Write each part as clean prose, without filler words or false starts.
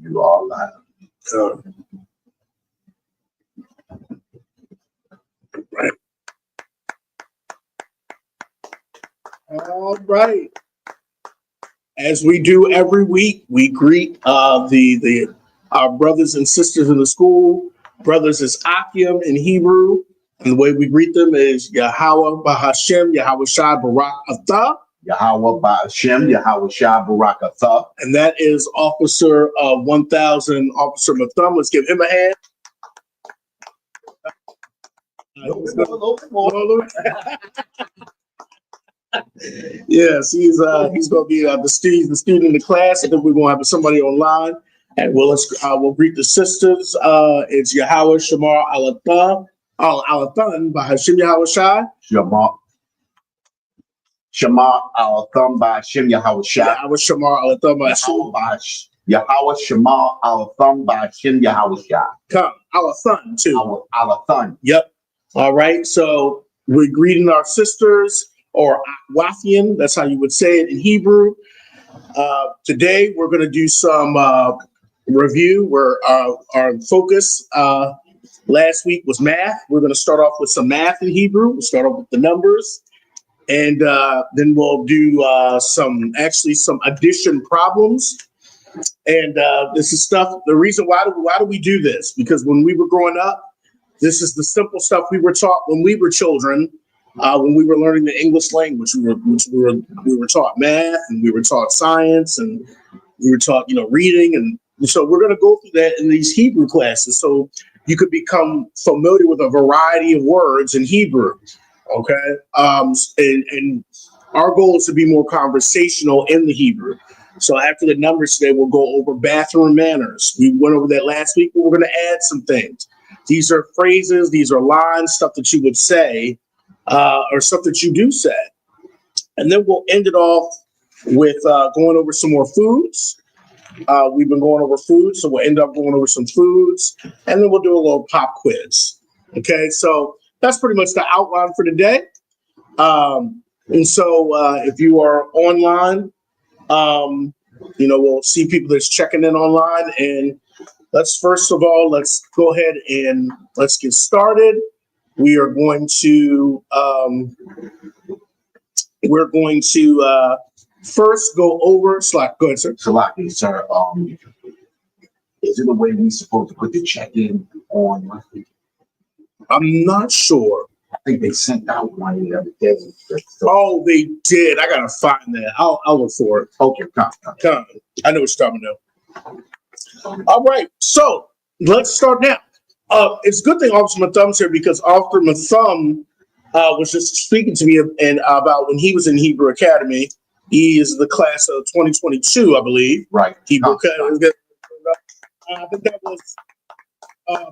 You are live. Right. All right. As we do every week, we greet our brothers and sisters in the school. Brothers is Akim in Hebrew, and the way we greet them is Yahweh Bahashem, Yahweh Shai Barak Atah. Yahweh Ba'ashem, Yahweh Shai Barak Atah. And that is Officer 1000, Officer Matham. Let's give him a hand. Yes, he's going to be the student in the class, and then we're going to have somebody online. And we'll greet the sisters. It's Yahweh Shamar Alathan by Hashem Yahweh Shai. Shema Al-Thum by Hashem Yahweh Shai. Yahweh Shamar Alathan by Hashem. Yahweh Shema Al-Thum by Hashem Yahweh Shai. Come, Alathan too. Alathan. Yep. All right. So we're greeting our sisters, or Wathian. That's how you would say it in Hebrew. Today we're going to do some review. Where our focus last week was math. We're going to start off with some math in Hebrew. We'll start off with the numbers. And then we'll do some addition problems. And this is stuff. The reason why do we do this? Because when we were growing up, this is the simple stuff we were taught when we were children. When we were learning the English language, we were taught math, and we were taught science, and we were taught reading, and so we're going to go through that in these Hebrew classes, so you could become familiar with a variety of words in Hebrew. Okay, and our goal is to be more conversational in the Hebrew. So after the numbers today, we'll go over bathroom manners. We went over that last week, but we're going to add some things. These are phrases, these are lines, stuff that you would say, or stuff that you do say. And then we'll end it off with going over some more foods. We've been going over food, so we'll end up going over some foods, and then we'll do a little pop quiz. Okay, so that's pretty much the outline for today. And so if you are online, we'll see people that's checking in online. And let's go ahead and let's get started. We are going to first go over Slack. Go ahead, sir. Salaki, sir. Is it a way we supposed to put the check-in on? I'm not sure. I think they sent out one the other day. Oh, they did. I gotta find that. I'll look for it. Okay, come. I know what you're talking about. All right, so let's start now. It's a good thing Officer Mathum's here, because Officer Mathum was just speaking to me and about when he was in Hebrew Academy. He is the class of 2022, I believe. Right. Hebrew Academy. I think that was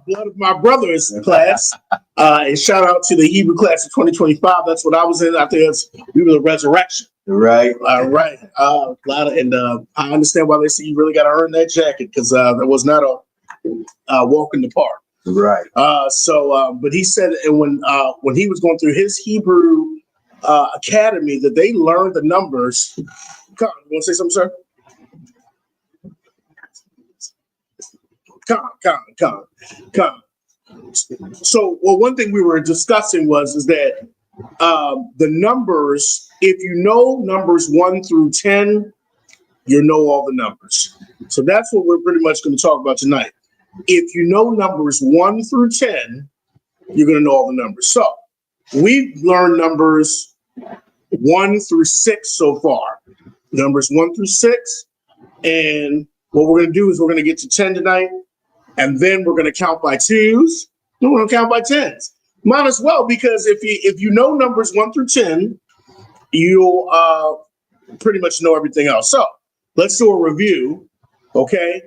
Blood of My Brothers class. And shout out to the Hebrew class of 2025. That's what I was in. I think we were the Resurrection. Right. Right. I understand why they say you really got to earn that jacket, because there was not a walk in the park. Right. But he said, and when he was going through his Hebrew academy, that they learned the numbers. Come on, you want to say something, sir? Come. So, one thing we were discussing is that the numbers, if you know numbers 1 through 10, you know all the numbers. So that's what we're pretty much going to talk about tonight. If you know numbers 1 through 10, you're going to know all the numbers. So we've learned numbers 1 through 6 so far. Numbers 1 through 6. And what we're going to do is we're going to get to 10 tonight. And then we're going to count by 2s. Then we're going to count by 10s. Might as well, because if you know numbers 1 through 10, you'll pretty much know everything else. So let's do a review. Okay.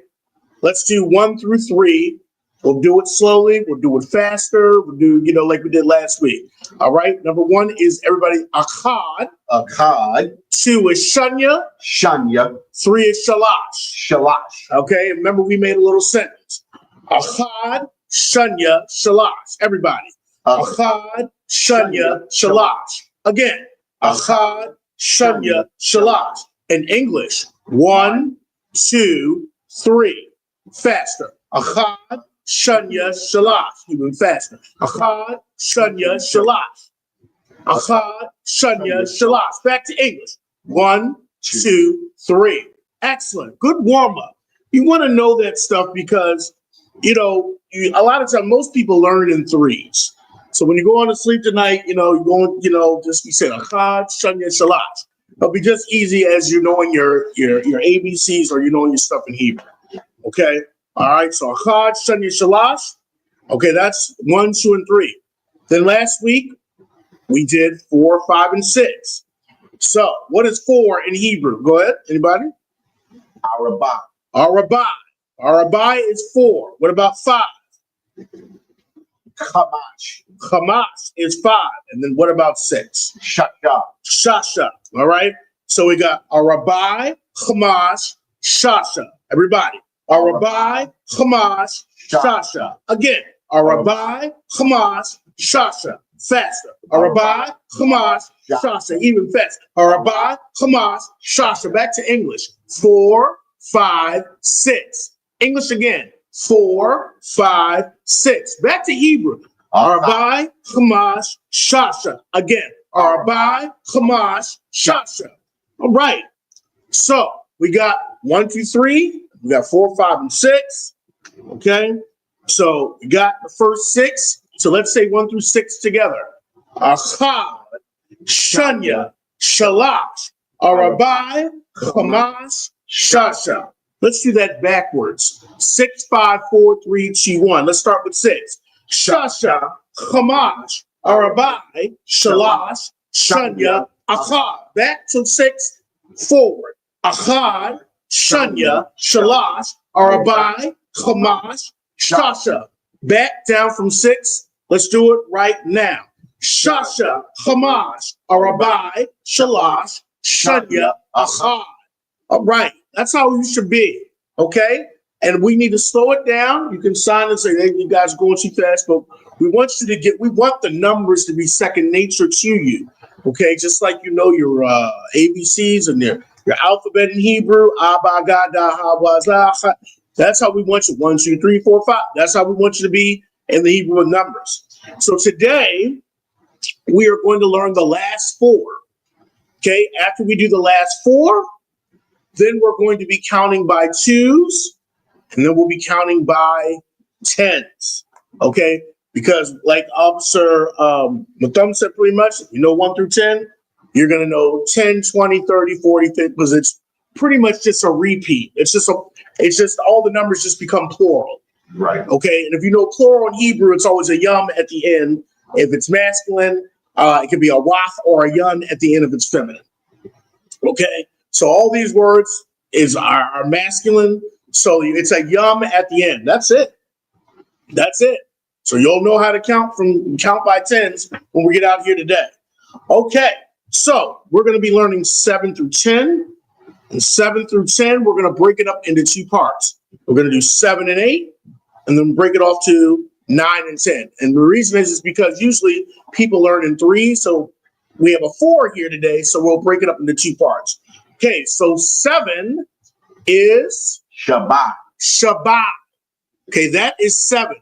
Let's do 1 through 3. We'll do it slowly. We'll do it faster. We'll do, like we did last week. All right. Number 1 is everybody Akkad. Akkad. 2 is Shanya. Shanya. 3 is Shalash. Shalash. Okay. And remember, we made a little sentence. Akkad, Shanya, Shalash. Everybody. Akkad, Shanya, Shalash. Again. Akkad, Shanya, Shalash. In English, 1, 2, 3. faster. Achad, Shanya, Shalash. Even faster. Achad, Shanya, Shalash. Achad, Shanya, Shalash. Back to English. 1, 2, 3. Excellent. Good warm up. You want to know that stuff because, a lot of times most people learn in threes. So when you go on to sleep tonight, you're going, just you said Achad, Shanya, Shalash. It'll be just easy as you knowing your ABCs or you knowing your stuff in Hebrew. Okay. All right. So Achad, Shanya, Shalash. Okay, that's 1, 2, and 3. Then last week we did 4, 5, and 6. So what is 4 in Hebrew? Go ahead. Anybody? Arabah. Arabai. Arabai is 4. What about 5? Chamash. Hamas is 5. And then what about 6? Shasha. Shasha. All right. So we got Arabai, Hamas, Shasha. Everybody. Arabai, Hamas, Shasha. Again. Arabai, Hamas, Shasha. Faster. Arabai, Hamas, Shasha. Even faster. Arabai, Hamas, Shasha. Back to English. 4, 5, 6. English again. 4, 5, 6. Back to Hebrew. Arabai, Hamas, Shasha. Again. Arabai, Hamas, Shasha. All right. So we got 1, 2, 3. We got 4, 5, and 6. Okay. So we got the first 6. So let's say 1 through 6 together. Achad, Shanya, Shalash, Arabai, Hamas, Shasha. Let's do that backwards. 6, 5, 4, 3, 2, 1. Let's start with 6. Shasha, Hamas, Arabai, Shalash, Shanya, Achad. Back to 6, forward. Achad, Shanya, Shalash, Arabai, Hamas, Shasha. Back down from 6. Let's do it right now. Shasha, Hamas, Arabai, Shalash, Shanya, Achad. All right. That's how you should be. Okay. And we need to slow it down. You can sign and say, hey, you guys are going too fast, but we want the numbers to be second nature to you. Okay. Just like your ABCs and your alphabet in Hebrew. That's how we want you. 1, 2, 3, 4, 5. That's how we want you to be in the Hebrew of numbers. So today we are going to learn the last 4. Okay. After we do the last 4, then we're going to be counting by 2s, and then we'll be counting by 10s. Okay. Because like Officer Mathum said pretty much, 1 through 10, you're going to know 10, 20, 30, 40, 50, because it's pretty much just a repeat. It's just all the numbers just become plural. Right. Okay. And if you know plural in Hebrew, it's always a yum at the end. If it's masculine, it could be a waf or a yun at the end if it's feminine. Okay. So all these words are masculine. So it's a yum at the end. That's it. That's it. So you'll know how to count by 10s when we get out here today. Okay. So we're going to be learning 7 through 10. And 7 through 10, we're going to break it up into 2 parts. We're going to do 7 and 8, and then break it off to 9 and 10. And the reason is because usually people learn in 3. So we have a 4 here today. So we'll break it up into 2 parts. Okay. So 7 is Shabbat. Shabbat. Okay. That is 7.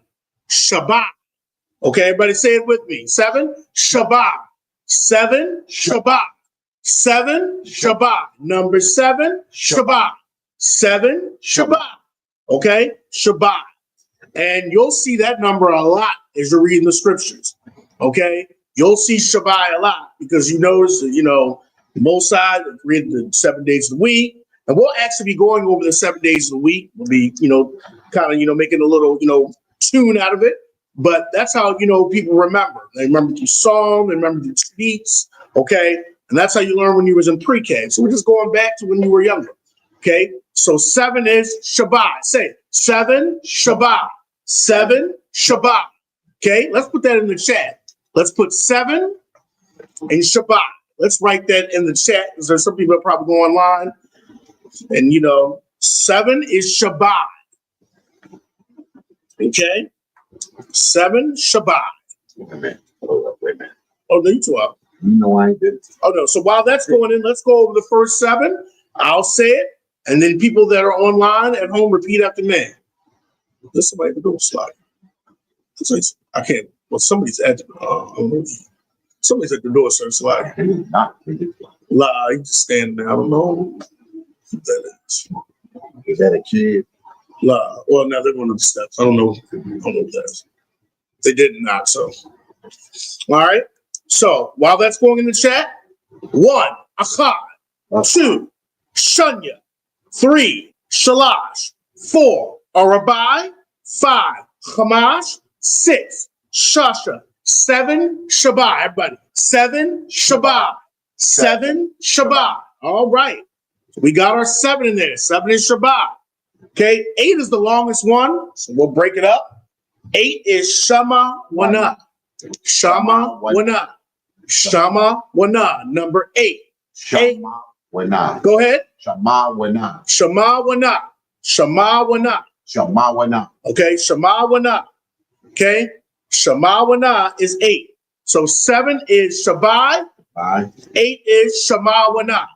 Shabbat. Okay. Everybody say it with me. 7, Shabbat. 7, Shabbat. 7, Shabbat. Number 7, Shabbat. 7, Shabbat. Okay? Shabbat. And you'll see that number a lot as you're reading the scriptures. Okay? You'll see Shabbat a lot because you notice that, Mosai read the 7 days of the week. And we'll actually be going over the 7 days of the week. We'll be, making a little, tune out of it. But that's how, people remember. They remember through song, they remember through speech. Okay? And that's how you learn when you was in pre-K. So we're just going back to when you were younger. Okay. So 7 is Shabbat. Say it. 7 Shabbat. 7 Shabbat. Okay. Let's put that in the chat. Let's put 7 in Shabbat. Let's write that in the chat because there's some people that probably go online. And 7 is Shabbat. Okay. 7 Shabbat. Wait a minute. Oh, wait a minute. Oh, no, you 12. I did. Oh, no. So while that's going in, let's go over the first 7. I'll say it. And then people that are online at home, repeat after me. There's somebody at the door slide. I can't. Well, somebody's at somebody's at the door, sir. Slide. Not. Lie. You just standing there. I don't know who that is. Is that a kid? Lie. Well, now they're going up the steps. I don't know. I don't know what that is. They did not. So, all right. So while that's going in the chat, 1, Achad. 2, Shunya. 3, Shalash. 4, Arabai. 5, Hamash. 6, Shasha. 7, Shabbat. Everybody. 7, Shabbat. 7, Shabbat. All right. We got our 7 in there. 7 is Shabbat. Okay. 8 is the longest one. So we'll break it up. 8 is Shama Wana. Shama Wana. Shama Wana. Number 8. Shama Wana. Go ahead. Shama Wana. Shama Wana. Shama Wana. Shama Wana. Okay. Shama Wana. Okay. Shama Wana is 8. So 7 is Shabbai. 5. 8 is Shama Wana.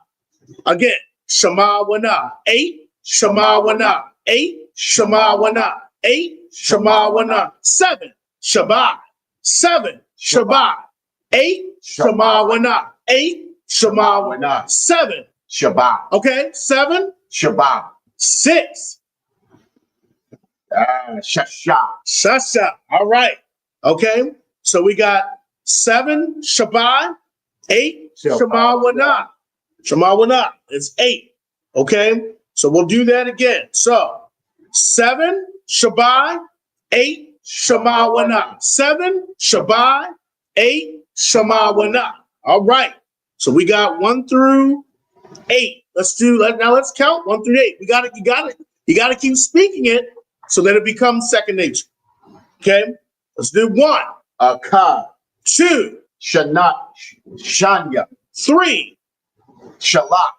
Again. Shama Wana. 8. Shama Wana. 8. Shama Wana. 8. Shema Wana. 7. Shabbat. 7. Shabbat. 8. Shema Wana. 8. Shema Wana. 7. Shabbat. Okay. 7. Shabbat. 6. Shasha. Shasha. All right. Okay. So we got 7 Shabbat. 8 Shema Wana. Shema Wana is 8. Okay. So we'll do that again. So 7 Shabbat. 8 Shema Wana. 7 Shabbat. 8 Shema Wana. All right. So we got 1 through 8. Let's count 1 through 8. You got to keep speaking it so that it becomes second nature. Okay. Let's do 1. Akkad. 2. Shanat. Shanya. 3. Shalach.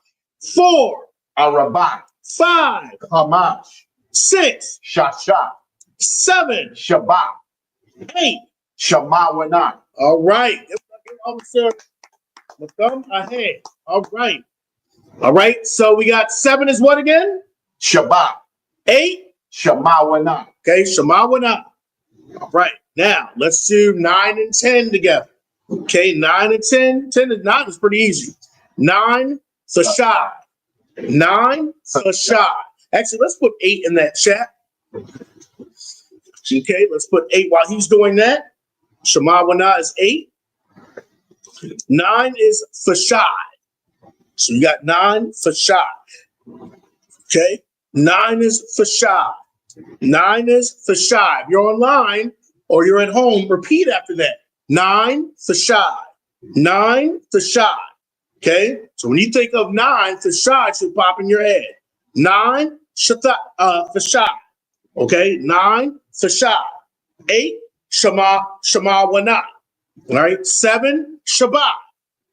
4. Arabat. 5. Hamash. 6. Shasha. 7. Shabbat. 8. Shema Wana. All right. Officer Matham Ahead. All right. All right. So we got 7 is what again? Shabbat. 8. Shema Wana. Okay. Shema Wana. All right. Now let's do 9 and 10 together. Okay. 9 and 10. 10 and 9 is pretty easy. 9 Sashai. 9 Sashai. Actually, let's put 8 in that chat. Okay, let's put 8 while he's doing that. Shema Wana is 8. 9 is Fashai. So you got 9 Fashai. Okay, 9 is Fashai. 9 is Fashai. If you're online or you're at home, repeat after that. 9 Fashai. 9 Fashai. Okay, so when you think of 9, Fashai should pop in your head. 9 Fashai. Okay, 9 Fashai. 8 Shema Wana. All right, 7 Shabbat.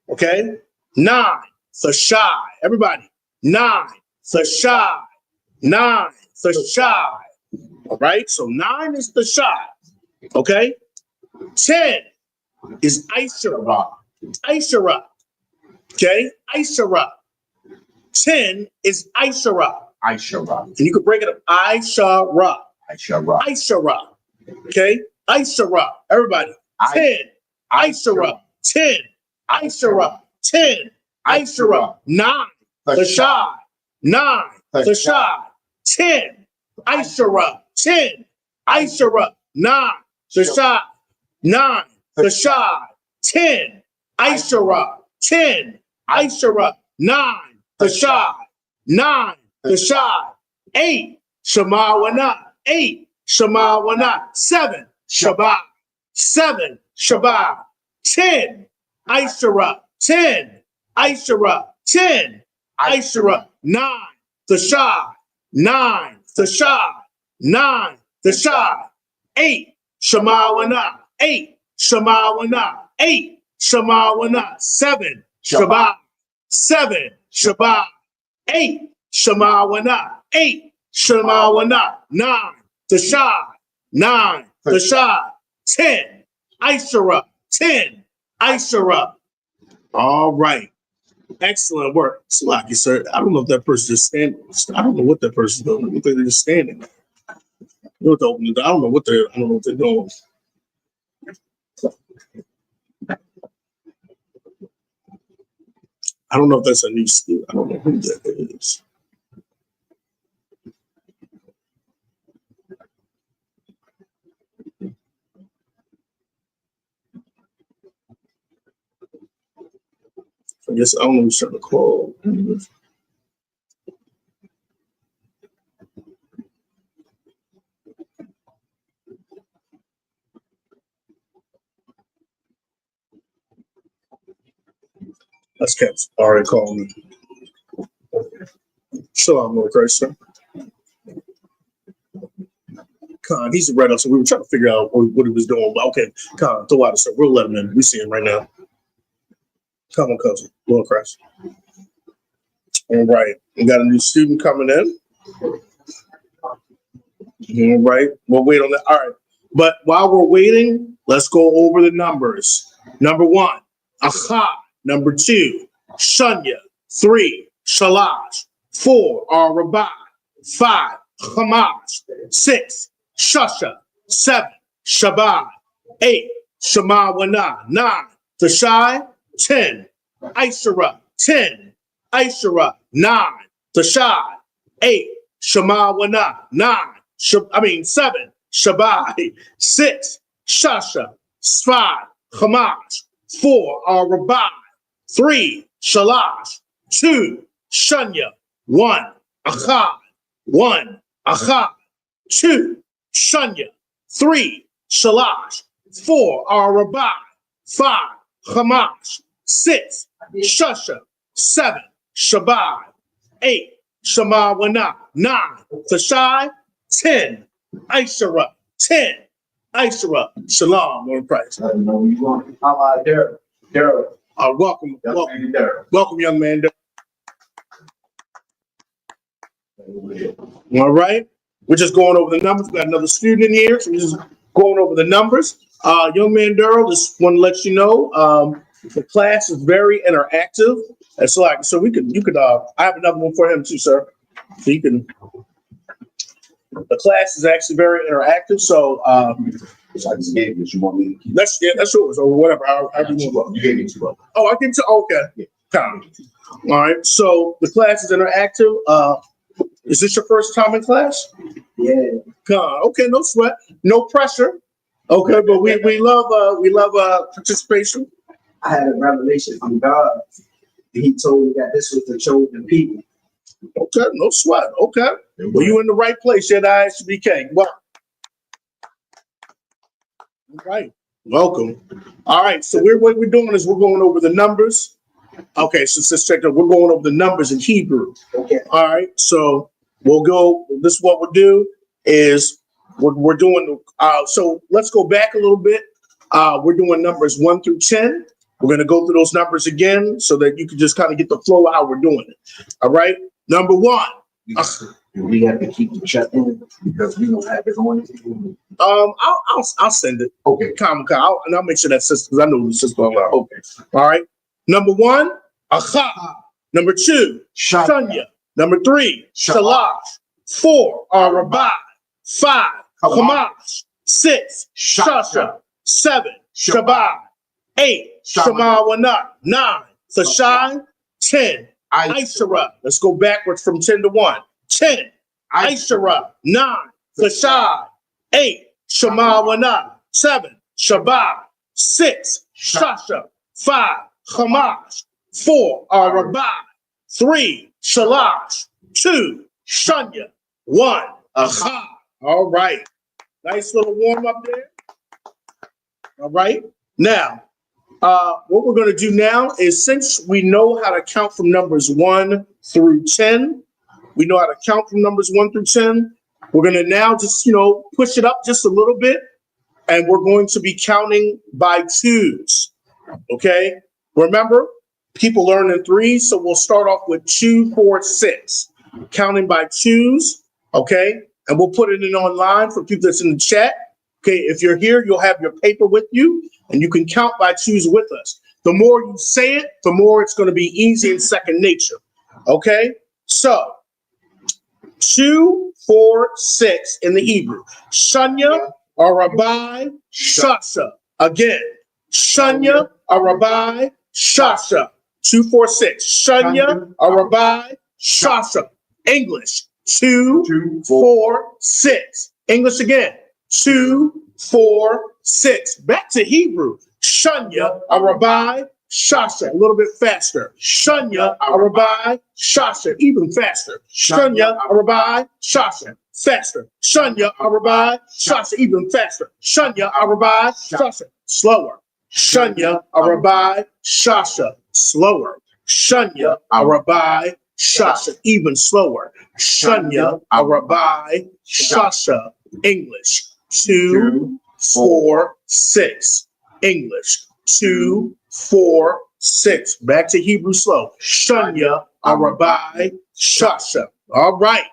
Okay, 9 Fashai. Everybody, 9 Fashai. 9 Fashai. All right, so 9 is Fashai. Okay, 10 is Aishara. Aishara. Okay, Aishara. 10 is Aishara. Aishara. And you can break it up. Aishara. Aishara. Aishara. Okay, Aishara. Everybody. 10. Aishara. 10. Aishara. 10. Aishara. 9. Fashai. 9. Fashai. 10. Aishara. 10. Aishara. 9. Fashai. 9. Fashai. 10. Aishara. 10. Aishara. 9. Fashai. 9. Fashai. 8. Shema Wana. 8. Shema Wana. 7. Shabbat. 7. Shabbat. 10. Aishara. 10. Aishara. 10. Aishara. 9. Fashai. 9. Fashai. 9. Fashai. 8. Shema Wana. 8. Shema Wana. 8. Shema Wana. 7. Shabbat. 7. Shabbat. 8. Shema Wana. 8. Shema Wana. 9. Fashai. 9. Fashai. 10. Aishara. 10. Aishara. All right. Excellent work. Slaki, sir. I don't know if that person is standing. I don't know what that person's doing. I think they're just standing. You know what the opening? I don't know what they're doing. I don't know if that's a new student. I don't know who that is. I guess I don't know who's trying to call. That's Kev's already calling me. Shalom, Lord Christ, sir. Khan, he's a red up, so we were trying to figure out what he was doing. But okay, Khan, throw out, sir. We'll let him in. We see him right now. Come on, cousin. Lord Christ. All right, we got a new student coming in. All right, we'll wait on that. All right, but while we're waiting, let's go over the numbers. Number 1, Achad. Number 2, Shunya. 3, Shalash. 4, Rabai. 5, Hamash. 6, Shusha. 7, Shabbat. 8, Shema Wana. 9, Tashai. 10, Aishara. 10, Aishara. 9, Tashai. 8, Shema Wana. 7, Shabbai. 6, Shasha. 5, Hamash. 4, Rabai. 3, Shalash. 2, Shunya. 1, Achad. 1, Achad. 2, Shunya. 3, Shalash. 4, Rabai. 5, Hamash. 6, Shusha. 7, Shabbai. 8, Shema Wana. 9, Tashai. 10, Aishara. 10, Aishara. Shalom, Lord Christ. I don't know where you going. How about Daryl? Daryl. Welcome, Daryl. welcome, young man. All right, we're just going over the numbers. We got another student in here, so we're just going over the numbers. Young man Daryl, just want to let you know, the class is very interactive. It's like, so you could. I have another one for him too, sir. So you can. The class is actually very interactive, so So I just gave you. You want me to keep? that's yours or whatever. You gave me 2 of them. Oh, I can tell. Okay. Yeah. All right. So the class is interactive. Is this your first time in class? Yeah. Okay, no sweat, no pressure. Okay, but we love participation. I had a revelation from God. He told me that this was the chosen people. Okay, no sweat. Okay. Well, you in the right place at ISBK. Well, all right. Welcome. All right. So what we're doing is we're going over the numbers. Okay. So let's check that. We're going over the numbers in Hebrew. Okay. All right. So we'll go. This is what we'll do is we're doing. So let's go back a little bit. We're doing numbers 1 through 10. We're going to go through those numbers again so that you can just kind of get the flow of how we're doing it. All right. Number 1. We have to keep the chat in because we don't have it on. I'll send it. Okay. And I'll make sure that system, because I know the system. Okay. All right. Number 1, Achad. Number 2, Shunya. Number 3, Shalash. 4, Rabai. 5, Hamash. 6, Shasha. 7, Shabbat. 8, Shema Wana. 9, Tashai. 10, Aishara. Let's go backwards from 10 to 1. 10, Aishara. 9, Tashai. 8, Shema Wana. 7, Shabbat. 6, Shasha. 5, Hamash. 4, Rabai. 3, Shalash. 2, Shunya. 1, Achad. All right. Nice little warm up there. All right. Now, what we're going to do now is, since we know how to count from numbers 1 through 10, we know how to count from numbers 1 through 10. We're going to now just, push it up just a little bit, and we're going to be counting by 2s. Okay. Remember, people learn in 3s, so we'll start off with 2, 4, 6, counting by 2s. Okay. And we'll put it in online for people that's in the chat. Okay. If you're here, you'll have your paper with you, and you can count by 2s with us. The more you say it, the more it's going to be easy and second nature. Okay. So 2, 4, 6 in the Hebrew. Shanya, Arabai, Shasha. Again, Shanya, Arabai, Shasha. 2, 4, 6. Shanya, Arabai, Shasha. English. 2, 4, 6. English again. 2, 4, 6. Back to Hebrew. Shanya, Arabai, Shasha. A little bit faster. Shanya, Arabai, Shasha. Even faster. Shanya, Arabai, Shasha. Faster. Shanya, Arabai, Shasha. Even faster. Shanya, Arabai, Shasha. Slower. Shanya, Arabai, Shasha. Slower. Shanya, Arabai, Shasha. Even slower. Shanya, Arabai, Shasha. English. 2, 4, 6. English. 2, 4, 6. Back to Hebrew slow. Shanya, Arabai, Shasha. All right.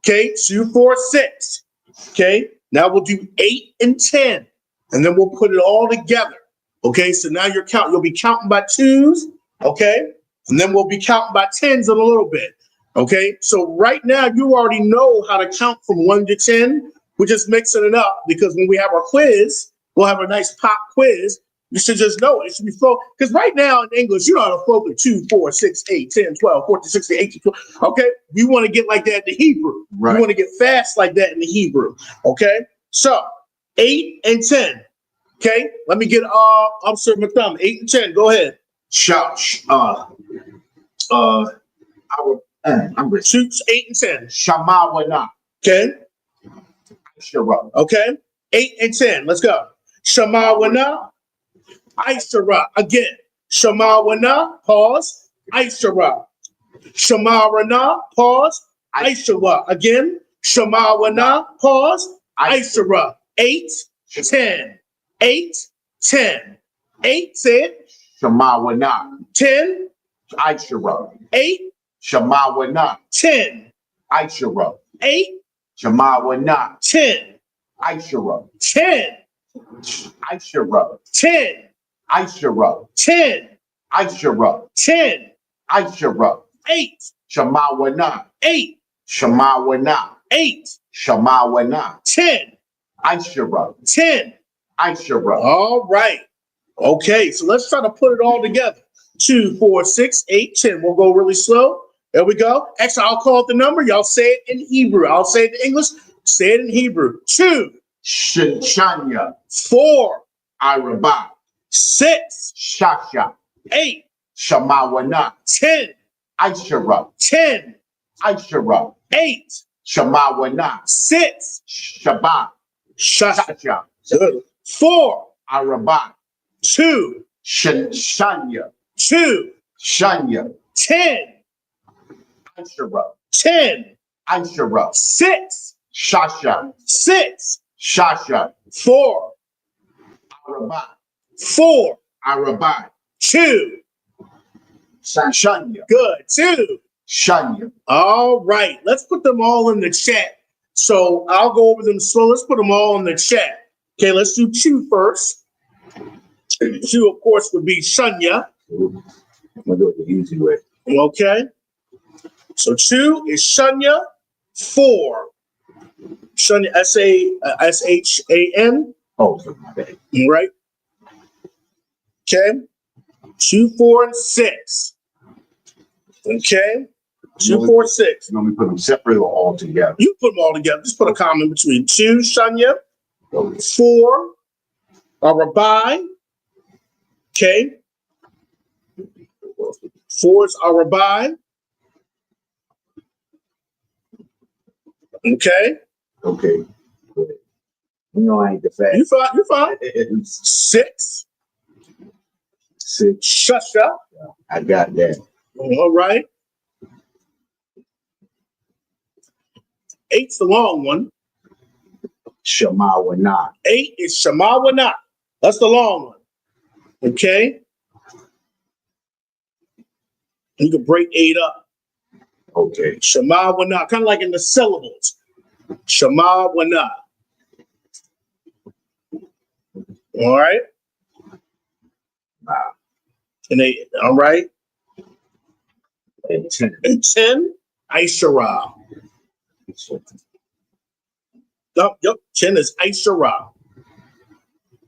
Okay, 2, 4, 6. Okay, now we'll do 8 and 10, and then we'll put it all together. Okay, so now you'll be counting by 2s. Okay, and then we'll be counting by 10s in a little bit. Okay, so right now you already know how to count from 1 to 10. We're just mixing it up because when we have our quiz, we'll have a nice pop quiz. You should just know it. It should be flow. Because right now in English, you know how to flow with 2, 4, 6, 8, 10, 12, 14, 16, 18, 20. Okay. We want to get like that in the Hebrew. Right. We want to get fast like that in the Hebrew. Okay. So 8 and 10. Okay. Let me get Officer McThumb. 8 and 10. Go ahead. I'm with Shoots 8 and 10. Shamawana. Okay. Shara. Okay. 8 and 10. Let's go. Shamawana. Aishara. Again. Shamawana. Pause. Aishara. Shamarana. Pause. Aishara. Again. Shamawana. Pause. Aishara. 8, 10. 8, 10. 8 said. Shamawana. 10. Aishara. 8. Shamawana. 10. Aishara. 8. Shamawana. 10. Aishara. 10. Aishara. 10. Aishara. 10. Aishara. 10. Aishara. 8. Shamawana. 8. Shamawana. 8. Shamawana. 10. Aishara. 10. Aishara. All right. Okay, so let's try to put it all together. 2, 4, 6, 8, 10. We'll go really slow. There we go. Actually, I'll call it the number. Y'all say it in Hebrew. I'll say it in English. Say it in Hebrew. 2. Shanya. 4. Araba. 6. Shasha. 8. Shamawana. 10. Aishara. 10. Aishara. 8. Shamawana. 6. Shabbat. Shasha. Shasha. 4. Araba. 2. Shanya. 2. Shanya. 10. Aishara. 10. Aishara. 6. Shasha. 6. Shasha. 4. Araba. 4. Araba. 2. Shanya. Good. 2. Shanya. All right. Let's put them all in the chat. So I'll go over them slow. Let's put them all in the chat. Okay, let's do 2 first. 2, of course, would be Shanya. I'm gonna do it the easy way. Okay. So 2 is Shanya. 4. Shanya, Shan. Oh, my bad. Right. Okay. 2, 4, and 6. Okay. 2, 4, 6. You want me to put them separate or all together? You put them all together. Just put a comma in between. 2, Shanya. Okay. 4, Arabai. Okay. 4 is Arabai. Okay. Okay. You know I ain't the fast. You fine. You're fine. 6. 6. Shasha. I got that. All right. 8's the long one. Shamawana. 8 is Shamawana. That's the long one. Okay. You can break 8 up. Okay. Shamawana. Kind of like in the syllables. Shamawana. All right. And 8. All right. And 10. And 10, Aishara. Yep. 10 is Aishara.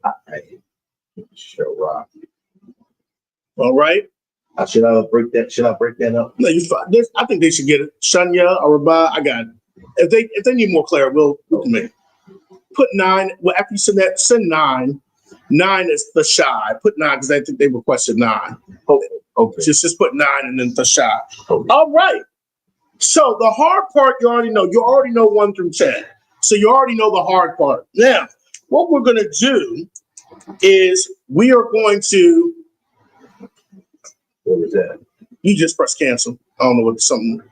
Alright. Sure. All right. Should I break that up? No, you fine. I think they should get it. Shanya or Rabah, I got it. If they need more clarity, we can make it. Put 9. Well, after you send 9. 9 is the shy. Put 9 because I think they requested 9. Okay. Just put 9 and then the shy. Okay. All right. So the hard part you already know. You already know 1 through 10. So you already know the hard part. Now, what we're gonna do is we are going to. What was that? You just press cancel. I don't know what something.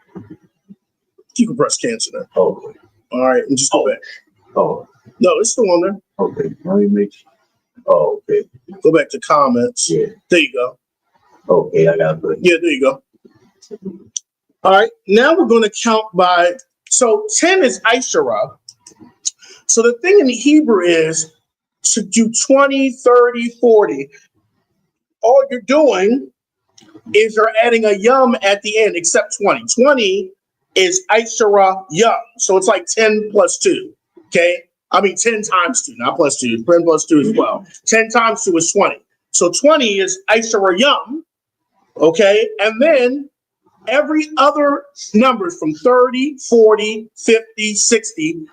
You can press cancel there. Okay. All right, and just go back. Oh. No, it's still on there. Okay. Let me make sure. Oh, okay. Go back to comments. Yeah. There you go. Okay, I got it. Yeah, there you go. All right, now we're going to count by. So 10 is Aishara. So the thing in Hebrew is to do 20, 30, 40. All you're doing is you're adding a yum at the end, except 20. 20 is Aishara yum. So it's like 10 plus 2. Okay? I mean 10 times 2, not plus 2. 10 plus 2 is 12. 10 times 2 is 20. So 20 is Aishara yum. Okay? And then every other number from 30, 40, 50, 60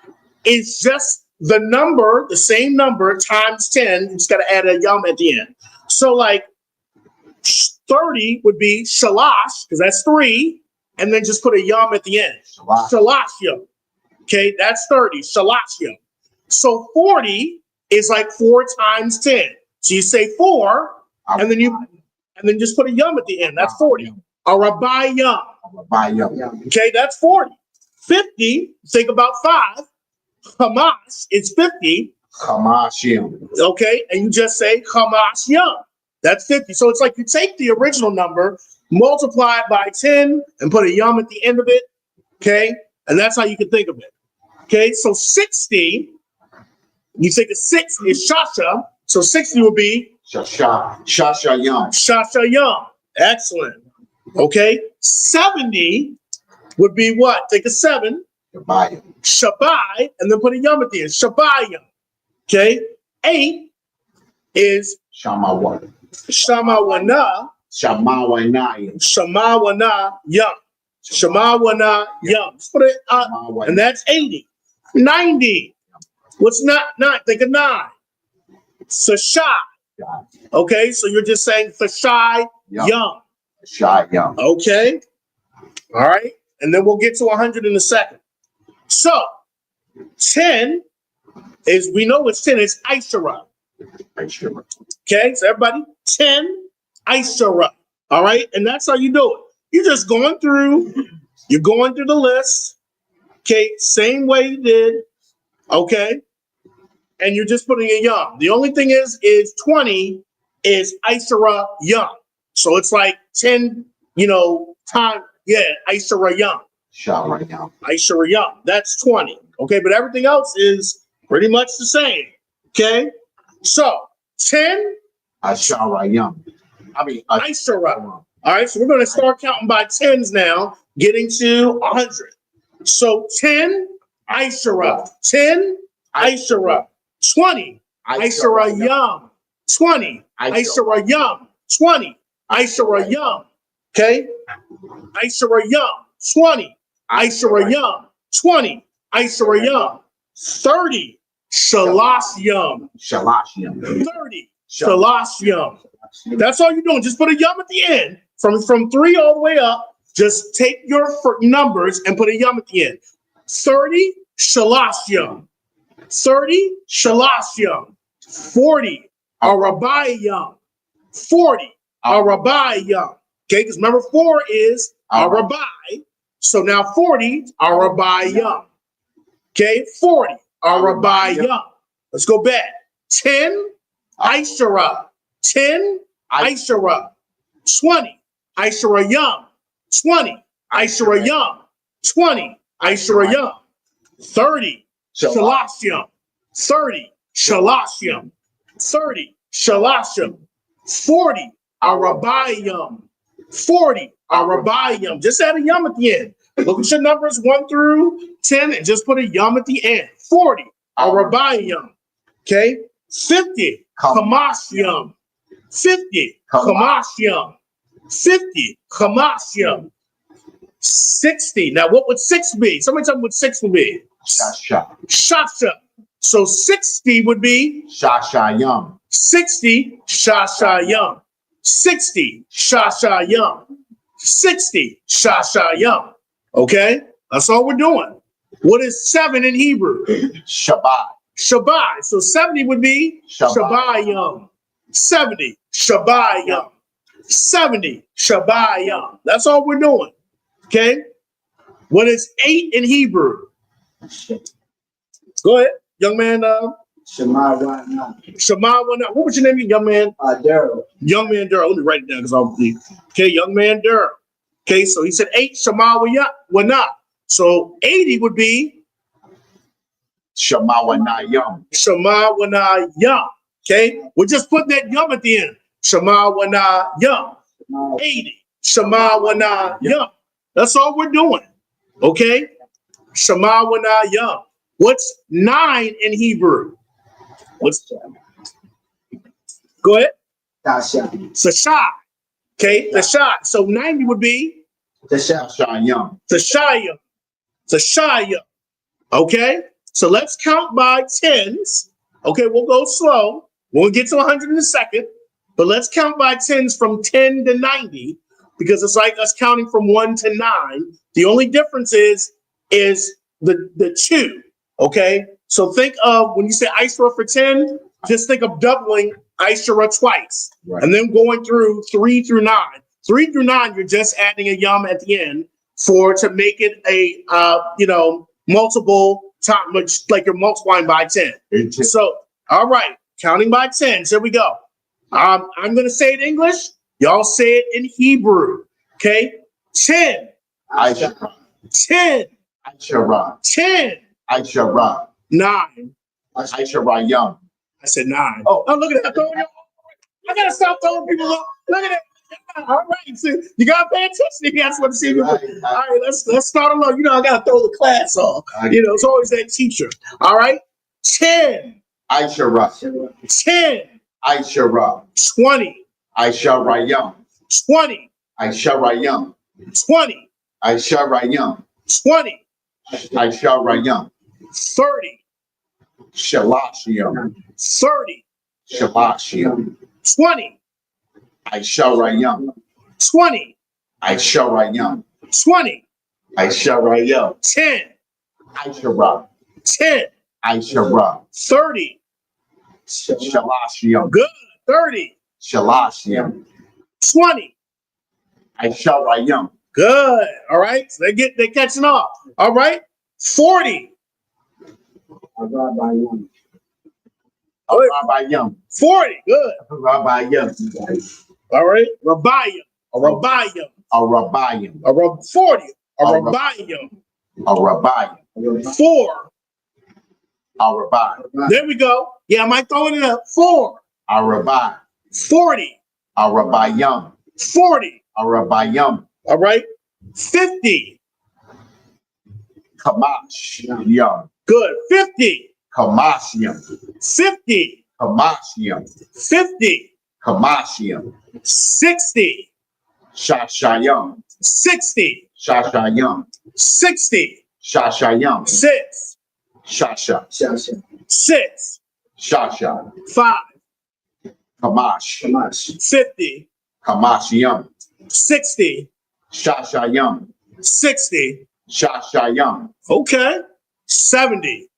is just the number, the same number times 10. You just got to add a yum at the end. So like 30 would be shalash, because that's 3, and then just put a yum at the end. Shalash yum. Okay, that's 30. Shalash yum. So 40 is like 4 times 10. So you say 4, and then just put a yum at the end. That's 40. A rabbi yum. Okay, that's 40. 50, think about 5. Hamas is 50. Hamas yum. Okay, and you just say Hamas yum. That's 50. So it's like you take the original number, multiply it by 10, and put a yum at the end of it. Okay, and that's how you can think of it. Okay, so 60, you think a 6 is Shasha. So 60 would be Shasha yum. Shasha yum. Excellent. Okay, 70 would be what? Take a 7. Shabbai, and then put a yum at the end. Shabbai yum. Okay, 8 is Shamawana. Shamawana. Shamawana yum. Shamawana yum. Just put it up, and that's 80. 90. What's not 9? Think of 9. Sashai. Okay, so you're just saying Sashai yum. Shy yum. Okay. All right. And then we'll get to 100 in a second. So 10 is, we know it's 10, it's Aishara. Okay, so everybody, 10 Aishara. All right, and that's how you do it. You're just going through the list. Okay, same way you did. Okay, and you're just putting a yum. The only thing is 20 is Aishara yum. So it's like 10, time. Yeah, Aishara yum. Aishara yum. That's 20. Okay, but everything else is pretty much the same. Okay, so 10 Aishara yum. Aishara. All right, so we're going to start counting by 10s now, getting to 100. So 10 Aishara. 10 Aishara. 20 Aishara yum. 20 Aishara yum. 20 Aishara yum. Okay, Aishara yum. 20 Aishara yum. 20 Aishara yum. 30 Shalash yum. 30 Shalash yum. That's all you're doing. Just put a yum at the end. From 3 all the way up, just take your numbers and put a yum at the end. 30 Shalash yum. 30 Shalash yum. 40 Arabai yum. 40 Arabai yum. Okay, because remember 4 is Arabai. So now 40 Arabai yum. Okay, 40 Arabai yum. Let's go back. 10 Aishara. 10 Aishara. 20 Aishara yum. 20 Aishara yum. 20 Aishara yum. 30 Shalash yum. 30 Shalash yum. 30 Shalash yum. 40 Arabai yum. 40 Arabai yum. Just add a yum at the end. Look at your numbers 1 through 10 and just put a yum at the end. 40, Arabayam. Okay? 50, Kamashiyam. 50, Kamashiyam. 50, Kamashiyam. 60. Now, what would 6 be? Somebody tell me what 6 would be. Shasha. Shasha. So 60 would be Shashayam. 60, Shashayam. 60, Shashayam. 60, Shashayam. Okay? That's all we're doing. What is 7 in Hebrew? Shabbat. Shabbat. So 70 would be Shabbayam. 70, Shabbayam. 70, Shabbayam. That's all we're doing. Okay? What is 8 in Hebrew? Go ahead, young man. Shema Wana. Shema Wana. What was your name, young man? Daryl. Young man Daryl. Let me write it down because I'll be. Okay, young man Daryl. Okay, so he said 8 Shema Wana. So 80 would be Shema Wanayam. Shema Wana Yum. Okay, we're just putting that yum at the end. Shema Wana Yum. 80 Shema Wana Yum. That's all we're doing. Okay, Shema Wana Yum. What's 9 in Hebrew? What's Go ahead. Tasha. Sashai. Okay, Sashai. So 90 would be Tasha. Shashayam. Sashaya. Sashaya. Okay, so let's count by tens. Okay, we'll go slow. We'll get to 100 in a second, but let's count by tens from 10 to 90 because it's like us counting from 1 to 9. The only difference is the 2. Okay, so think of when you say Aishra for 10, just think of doubling Aishra twice, Right. and then going through 3 through 9. 3 through 9, you're just adding a yum at the end to make it a multiple time, like you're multiplying by 10. So, all right, counting by 10. Here we go. I'm going to say it in English. Y'all say it in Hebrew. Okay, 10, Aishara. 10, Aishara. 10, Aishara. 9. Aisharayam. I said 9. Oh. Look at that. I gotta stop throwing people up. Look at that. All right, so you gotta pay attention. You guys want to see me. All right, let's start along. I gotta throw the class off. It's always that teacher. All right, 10, Aishara. 10, Aishara. 20, Aisharayam. 20, Aisharayam. 20, Aisharayam. 20, Aisharayam. 30, Shalashiyam. 30, Shalashiyam. 20, Aisharayam. 20, Aisharayam. 20, Aisharayam. 10, Aishara. 10, Aishara. 30. Shalashiyam. Good. 30, Shalashiyam. 20. Aisharayam. Good. All right. So they're catching up. All right. 40. Arabayam. Rabayam. 40. Good. Rabayam. All right. Rabayam. Rabayam. Arabayam. 40. Rabayam. Arabayam. 4. Arabai. There we go. Yeah, am I throwing it up? 4. Arabai. 40. Arabayam. 40. Arabayam. All right. 50. Kamash. Yum. Good. 50. Kamashiyam. 50. Kamashiyam. 50. Kamashiyam. 60. Shashayam. 60. Shashayam. 60. Shashayam. 6. Shasha. Shasha. 6. Shasha. 5. Kamash. Kamash. 50. Kamashiyam. 60. Shashayam. 60. Shashayam. Okay. 70.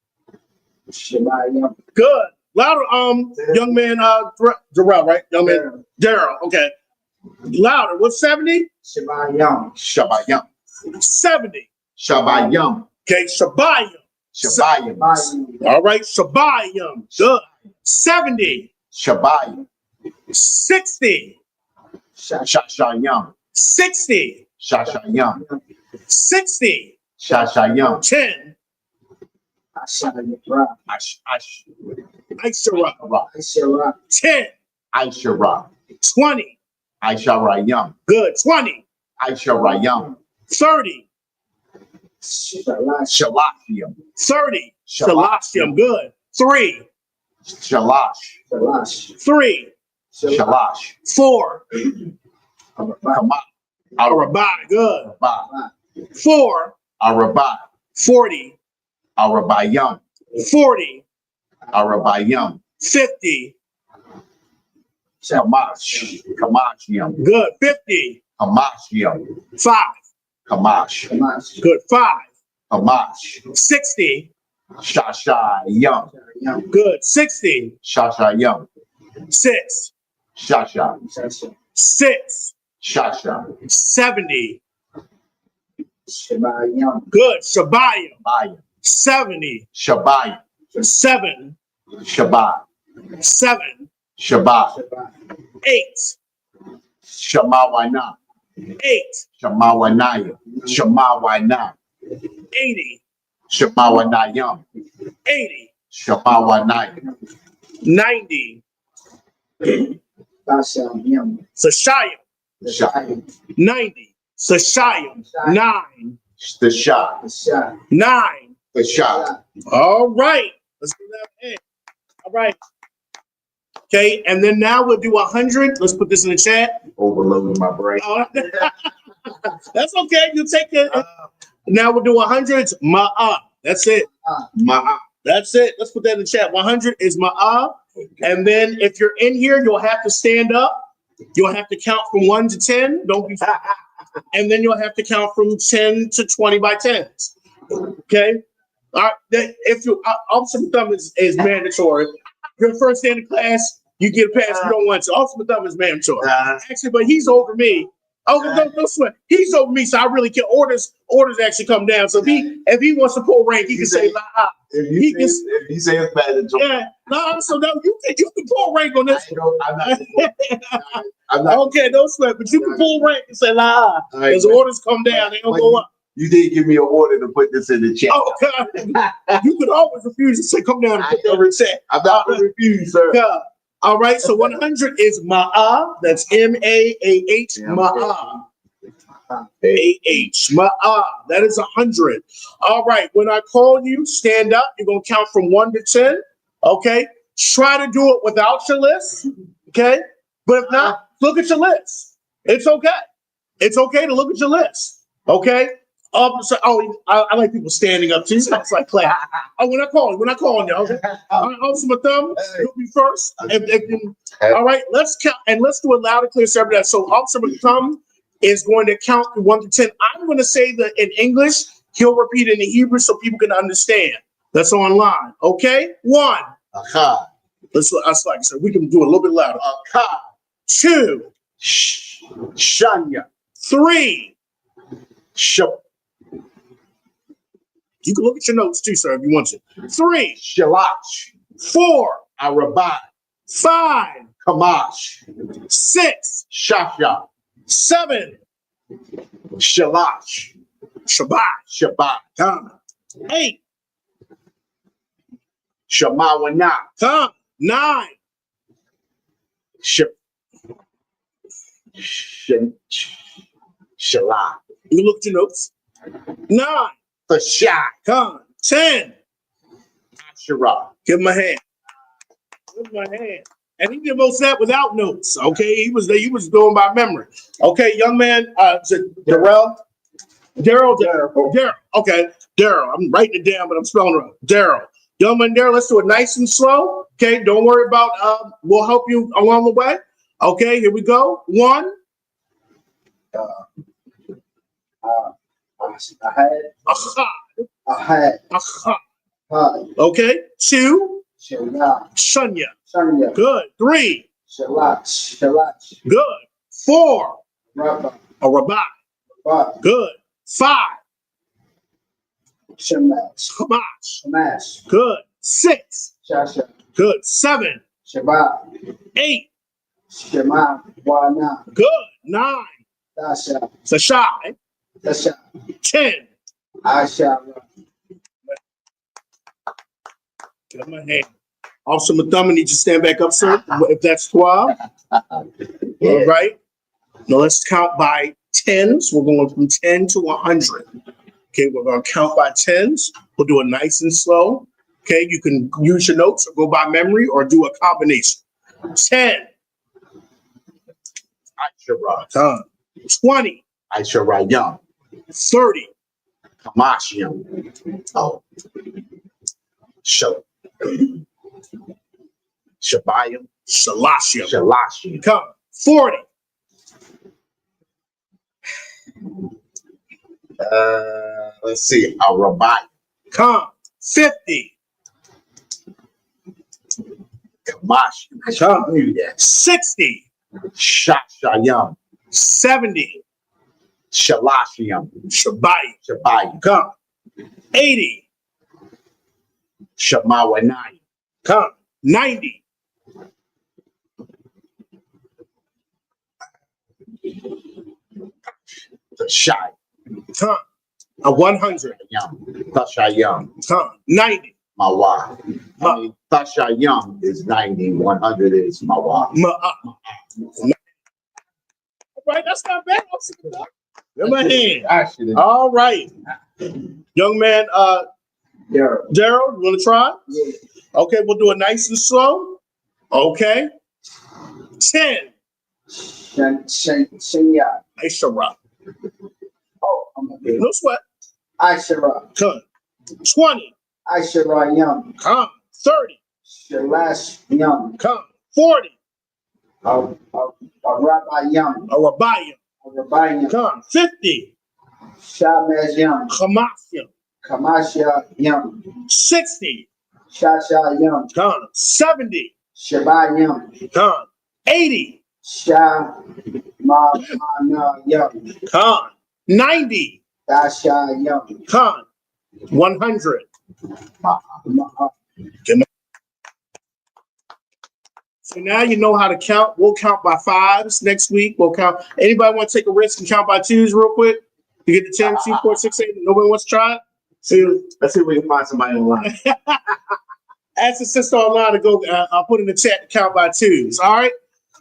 Shemayam. Good. Louder, young man, Darrell, right? Young man, Daryl. Okay. Louder. What's 70? Shemayam. Shabayam. 70. Shabayam. Okay. Shabayam. Shabayam. All right. Shabayam. Good. 70. Shabayam. 60. Shashayam. 60. Shashayam. 60. Shashayam. 10. Ashayam. Aishara. Ashayam. 10. Aishara. 20. Aisharayam. Good. 20. Aisharayam. 30. Shalashim. 30. Shalashim. Good. 3. Shalash. 3. Shalash. 4. Kama. Arabai. Good. Araba. 4. Araba. 40. Arabayam. 40. Arabayam. 50. Kamash. Kamashim. Good. 50. Kamashim. 5. Kamash. Good. 5. Kamash. 60. Shashayam. Good. 60. Shashayam. 6. Shasha. 6. Shasha. 70. Good. Shabayim. Bayam. 70. Shabayam. 7. Shabbat. 7. Shabbat. 8. Shamawana. 8. Shamawanaya. Shamawana. 80. Shamawanayam. 80. Shamawanaya. 90. Sashayim. Shah. 90. Sashayim. 9. The Shah. 9. The Shah. All right. Let's do that again. All right. Okay, and then now we'll do 100. Let's put this in the chat. Overloading my brain. That's okay. You take it. Now we'll do 100. It's ma'ah. That's it. Ma'a. That's it. Let's put that in the chat. 100 is ma'ah. And then if you're in here, you'll have to stand up. You'll have to count from 1 to 10. Don't be. And then you'll have to count from 10 to 20 by 10s. Okay. All right. If you ultimate thumb is mandatory. You're the first day in the class, you get a pass. You don't want to. Ultimate thumb is mandatory. Actually, but he's over me. Oh, don't sweat. He's over me, so I really can orders actually come down. So if he wants to pull rank, he can say la. If you say it's mandatory. Yeah, no. So no, you can pull rank on this. I'm not. Okay, don't sweat, but you can pull rank and say la. Because orders come down, they don't go up. You did give me an order to put this in the chat. Oh God, you could always refuse to say come down and put that in the chat. I'm not going to refuse, sir. God. All right, so 100 is ma'ah. That's M-A-A-H, ma'ah. A-H, ma'ah. That is 100. All right, when I call you, stand up. You're going to count from 1 to 10. Okay? Try to do it without your list. Okay? But if not, look at your list. It's okay. It's okay to look at your list. Okay? I like people standing up too. It's like class. When I call you, Officer Thumb, you'll be first. All right, let's count and let's do it loud and clear so everybody. So Officer Thumb is going to count from 1 to 10. I'm going to say that in English. He'll repeat it in Hebrew so people can understand. That's online. Okay, 1. Aha. That's like I said. We can do it a little bit louder. 2. Shanya. 3. Shop. You can look at your notes too, sir, if you want to. 3. Shalash. 4. Arabai. 5. Kamash. 6. Shasha. 7. Shalash. Shabbat. Shabbat. 8. Shamawana. 9. Shalah. You look at your notes. 9. Fashak. 10. Asherah. Give him a hand. Give him a hand. And he did most of that without notes. Okay, he was going by memory. Okay, young man, Daryl. Okay, Daryl. I'm writing it down, but I'm spelling it wrong. Daryl. Young man, Daryl. Let's do it nice and slow. Okay, don't worry about. We'll help you along the way. Okay, here we go. 1. Ahad. Okay. 2. Shanya. Shunya. Good. 3. Shalash. Good. 4. Rabba. Rabai. Good. 5. Shamash. Kamash. Good. 6. Shasha. Good. 7. Shabbat. 8. Shema. Wana. Good. 9. Dasha. Sashai. Dasha. 10. Asha. Give him a hand. Officer Mathama needs to stand back up, sir, if that's 12. All right. Now let's count by 10s. We're going from 10 to 100. Okay, we're gonna count by tens. We'll do it nice and slow. Okay, you can use your notes or go by memory or do a combination. 10, Aisha 20, Aisha Young, 30, Kamashim, oh, Shabayim, Shalashim. Shalashim, Come. 40, let's see, Arabai, come. 50, Kamashim, come. knew that. 60, Shashayam, 70, Shalashim, Shabai. Shabayim, Come. 80, Shamawanai, come. 90, Tashai, come. 100, Tashayam, come. 90, Mawa. I mean, Tashayam is 90, 100 is Mawa. All right, that's not bad. In my hand. All right. Young man, There. Daryl, you want to try? Yeah. Okay, we'll do it nice and slow. Okay. 10. Shanya. Aishara. Oh, I'm okay. No sweat. Aishara. Come. 20. Aishara Young. Come. 30. Shalash Young. Come. 40. Rabbi Young. Arabayim. Rabbi Young. Come. 50. Shamaz Young. Kamasyam. Kamasha Young. 60. Shasha Young. Come. 70. Shabbat Young. Come. 80. Sha Mana Young. Come. 90. Dasha Young. Come. 100. So now you know how to count. We'll count by fives next week. We'll count. Anybody want to take a risk and count by twos real quick? You get the 10, 2, 4, 6, 8. Nobody wants to try it? Let's see if we can find somebody online. Ask the sister online to go. I'll put in the chat to count by twos. All right.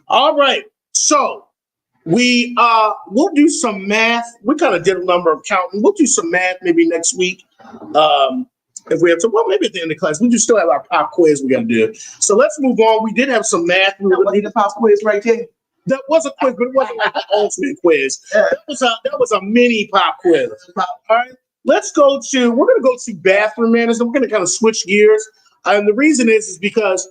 All right. So we'll do some math. We kind of did a number of counting. We'll do some math maybe next week. If we have to, well, maybe at the end of class, we do still have our pop quiz we got to do. So let's move on. We did have some math. We were Need a pop quiz right there. That was a quiz, but it wasn't like the ultimate quiz. That was a mini pop quiz. All right. We're going to go to bathroom manners, and we're going to kind of switch gears. And the reason is because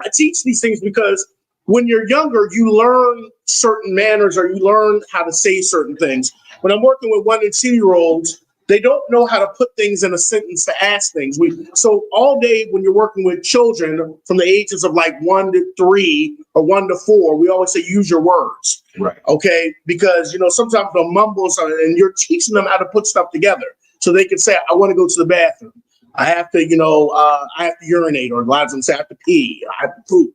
I teach these things because when you're younger, you learn certain manners or you learn how to say certain things. When I'm working with 1 and 2-year-olds, they don't know how to put things in a sentence to ask things. So all day when you're working with children from the ages of like 1 to 3 or 1 to 4, we always say, use your words. Right. Okay. Because, sometimes they'll mumble and you're teaching them how to put stuff together so they can say, I want to go to the bathroom. I have to, I have to urinate, or a lot of them say I have to pee, I have to poop.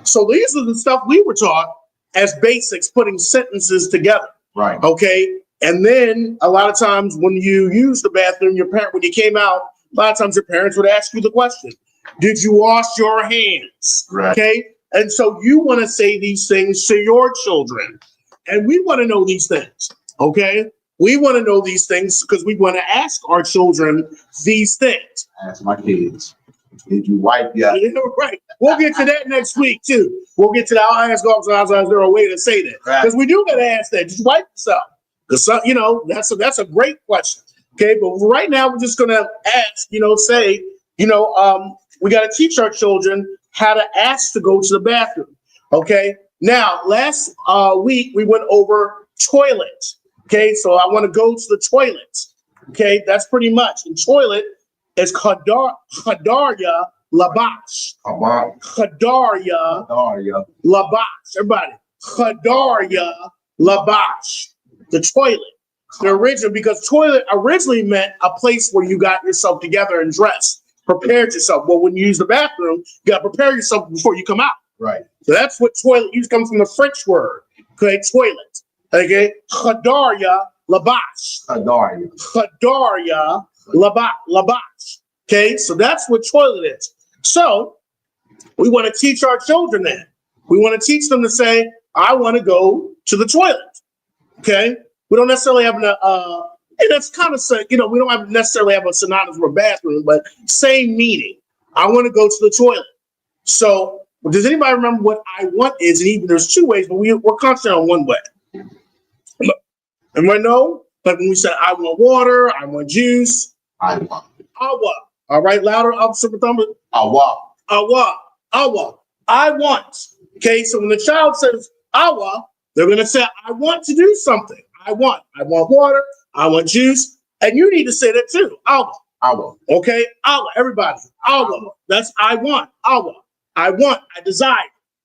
So these are the stuff we were taught as basics, putting sentences together. Right. Okay. And then a lot of times when you use the bathroom, when you came out, a lot of times your parents would ask you the question, did you wash your hands? Right. Okay. And so you want to say these things to your children. And we want to know these things. Okay. We want to know these things because we want to ask our children these things. Ask my kids, did you wipe your... Right. We'll get to that next week too. We'll get to that. I'll ask officers, is there a way to say that? Because we do got to ask that. Just wipe yourself. Because, that's a great question. Okay. But right now we're just going to ask, we got to teach our children how to ask to go to the bathroom. Okay. Now, last week we went over toilets. Okay. So I want to go to the toilets. Okay. That's pretty much. And toilet is Hadarya Labash. Hadarya Labash. Everybody. Hadarya Labash. The toilet. The original, because toilet originally meant a place where you got yourself together and dressed, prepared yourself. Well, when you use the bathroom, you got to prepare yourself before you come out. Right. So that's what toilet used comes from the French word. Okay, toilet. Okay, Hadarya Labash. Hadarya Labash. Okay, so that's what toilet is. So we want to teach our children that. We want to teach them to say, I want to go to the toilet. Okay, we don't necessarily have And that's kind of, we don't have necessarily have a synonymous for bathroom, but same meaning. I want to go to the toilet. So does anybody remember what I want is? And even there's two ways, but we're concentrating on one way. Everybody know? Like when we said, I want water, I want juice. I want. Awa. All right, louder, Officer Mathamba. Awa. Awa. Awa. I want. Okay, so when the child says awa, they're going to say, I want to do something. I want water, I want juice. And you need to say that too. Awa. Awa. Okay, awa, everybody. Awa. That's I want. Awa. I want, I desire.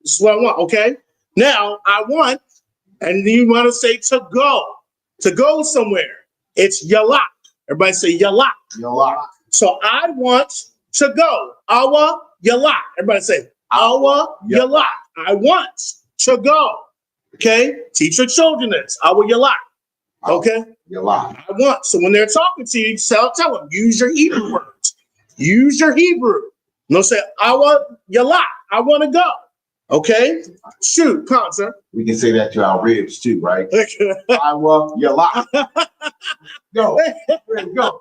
This is what I want, okay? Now, I want, and you want to say to go somewhere. It's yalak. Everybody say yalak. Yalak. So I want to go. Awa yalak. Everybody say awa yalak. I want to go. Okay? Teach your children this. Awa yalak. Okay? Yalak. I want. So when they're talking to you, tell them, use your Hebrew words. Use your Hebrew. No, say awa yalak. I want to go. Okay? Shoot, concert. We can say that to our ribs too, right? Awa yalak. Go. Go.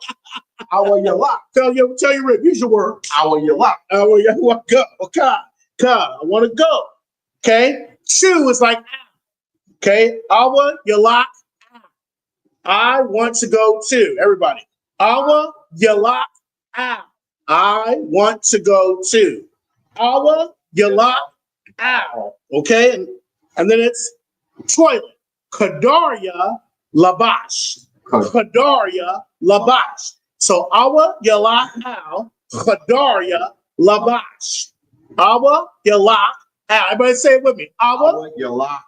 Awa yalak. Tell your rib. Use your word. Awa yalak. Awa yalak. Go. Okay. I want to go. Okay? Shoo is like okay? Awa yalak. I want to go too. Everybody. Awa yalak. I want to go too. Awa yalak. Ow. Okay, and then it's toilet. Kadaria labash. Kadaria labash. So awa yalak ow. Kadaria labash. Awa yalak ow. Everybody say it with me. Awa yalak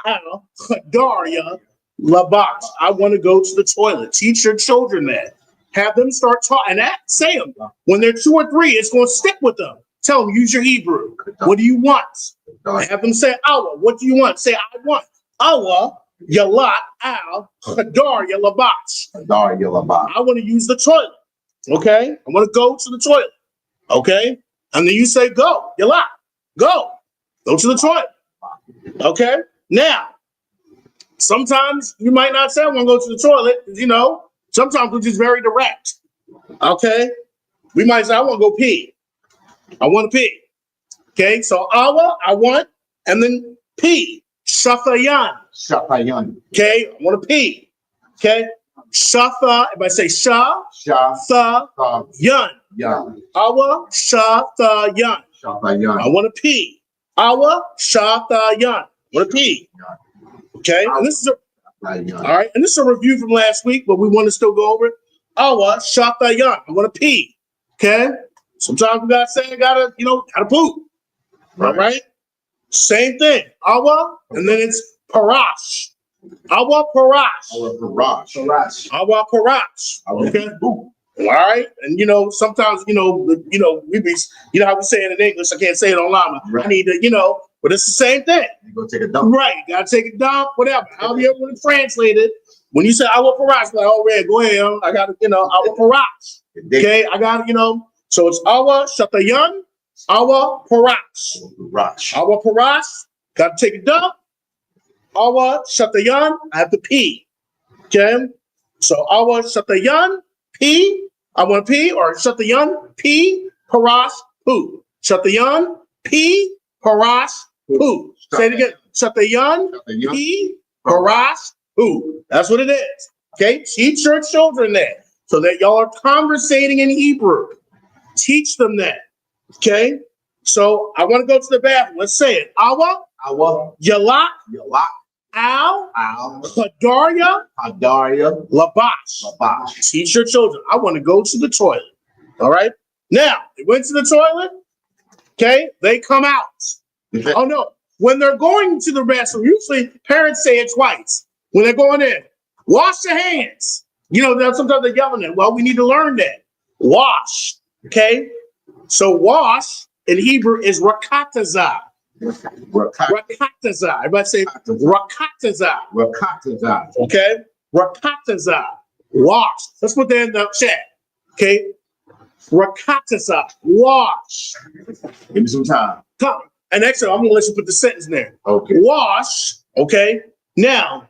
ow. Kadaria labash. I want to go to the toilet. Teach your children that. Have them start talking. And that, say them. When they're 2 or 3, it's going to stick with them. Tell them, use your Hebrew. What do you want? Have them say, awa. What do you want? Say, I want. Awa, yalat, al, hadar, yalabash. Hadar yalabash. I want to use the toilet. Okay? I want to go to the toilet. Okay? And then you say, go, yalat. Go. Go to the toilet. Okay? Now, sometimes you might not say, I want to go to the toilet. Sometimes we're just very direct. Okay? We might say, I want to go pee. I want to pee. Okay, so awa, I want, and then pee. Shafayan. Shafayan. Okay, I want to pee. Okay, shafa, if I say sha, tha, yun. Awa, sha, tha, yun. Shafayan. I want to pee. Awa, sha, tha, yun. I want to pee. Okay, and this is all right, and this is a review from last week, but we want to still go over it. Awa, sha, tha, yun. I want to pee. Okay. Sometimes we gotta say, gotta poop. All right? Same thing. Awa, and then it's parash. Awa parash. Awa parash. Okay. All right. And sometimes we be how we say it in English. I can't say it online. Right. I need to, but it's the same thing. You go take a dump. Right. You gotta take a dump, whatever. However you want to translate it. When you say awa parash, like, oh, red, go ahead. I gotta, awa parash. Okay, I got So it's awa shatayan, awa parash. Awa parash, got to take a dump. Awa shatayan, I have to pee. Okay, so awa shatayan, pee, I want to pee, or shatayan, pee, parash, poo. Shatayan, pee, parash, poo. Say it again. Shatayan, pee, parash, poo. That's what it is. Okay, teach your children that. So that y'all are conversating in Hebrew. Teach them that. Okay? So I want to go to the bathroom. Let's say it. Awa. Yalak. Al. Hadarya. Labash. Teach your children. I want to go to the toilet. All right? Now, they went to the toilet. Okay? They come out. Oh, no. When they're going to the bathroom, usually parents say it twice. When they're going in, wash your hands. Sometimes they're yelling at. Well, we need to learn that. Wash. Okay? So wash in Hebrew is rakataza. Rakataza. Everybody say rakataza. Okay? Rakataza. Wash. Let's put that in the chat. Okay? Rakataza. Wash. Give me some time. Come. And actually, I'm going to let you put the sentence in there. Okay. Wash. Okay? Now,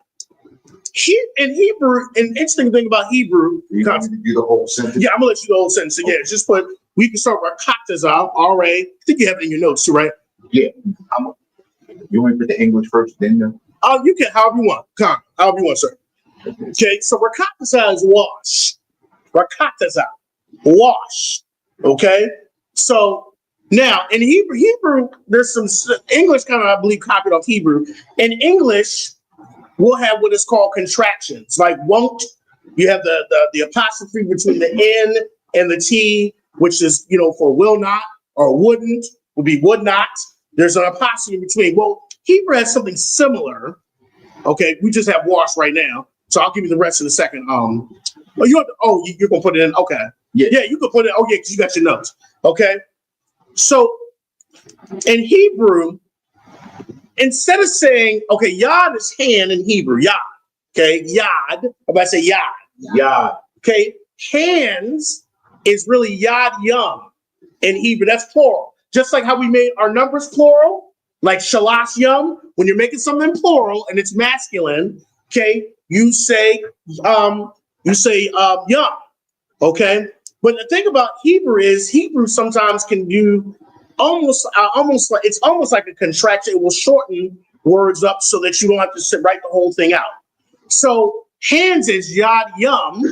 In Hebrew, an interesting thing about Hebrew. You want me to do the whole sentence? Yeah, I'm gonna let you do the whole sentence. So yeah, just put. We can start rakatazah. R-A. I think you have it in your notes too, right? Yeah. You want me to put the English first, then the. You can however you want. Come, however you want, sir. Okay, so rakatazah is wash. Rakatazah, wash. Okay, so now in Hebrew, there's some English kind of, I believe, copied off Hebrew. In English, we'll have what is called contractions, like won't. You have the apostrophe between the N and the T, which is for will not or wouldn't, would be would not. There's an apostrophe in between. Well, Hebrew has something similar. Okay, we just have wash right now, so I'll give you the rest in a second. You're gonna put it in. Okay, yeah, you can put it. Oh yeah, because you got your notes. Okay, so in Hebrew, instead of saying yad is hand in Hebrew, yad. Okay, yad. I'm about to say yad. Yad. Okay, hands is really yad yum in Hebrew. That's plural. Just like how we made our numbers plural, like shalash yum. When you're making something plural and it's masculine, okay, you say yum. Okay, but the thing about Hebrew is Hebrew sometimes can do almost like a contraction. It will shorten words up so that you don't have to write the whole thing out. So hands is yad yum,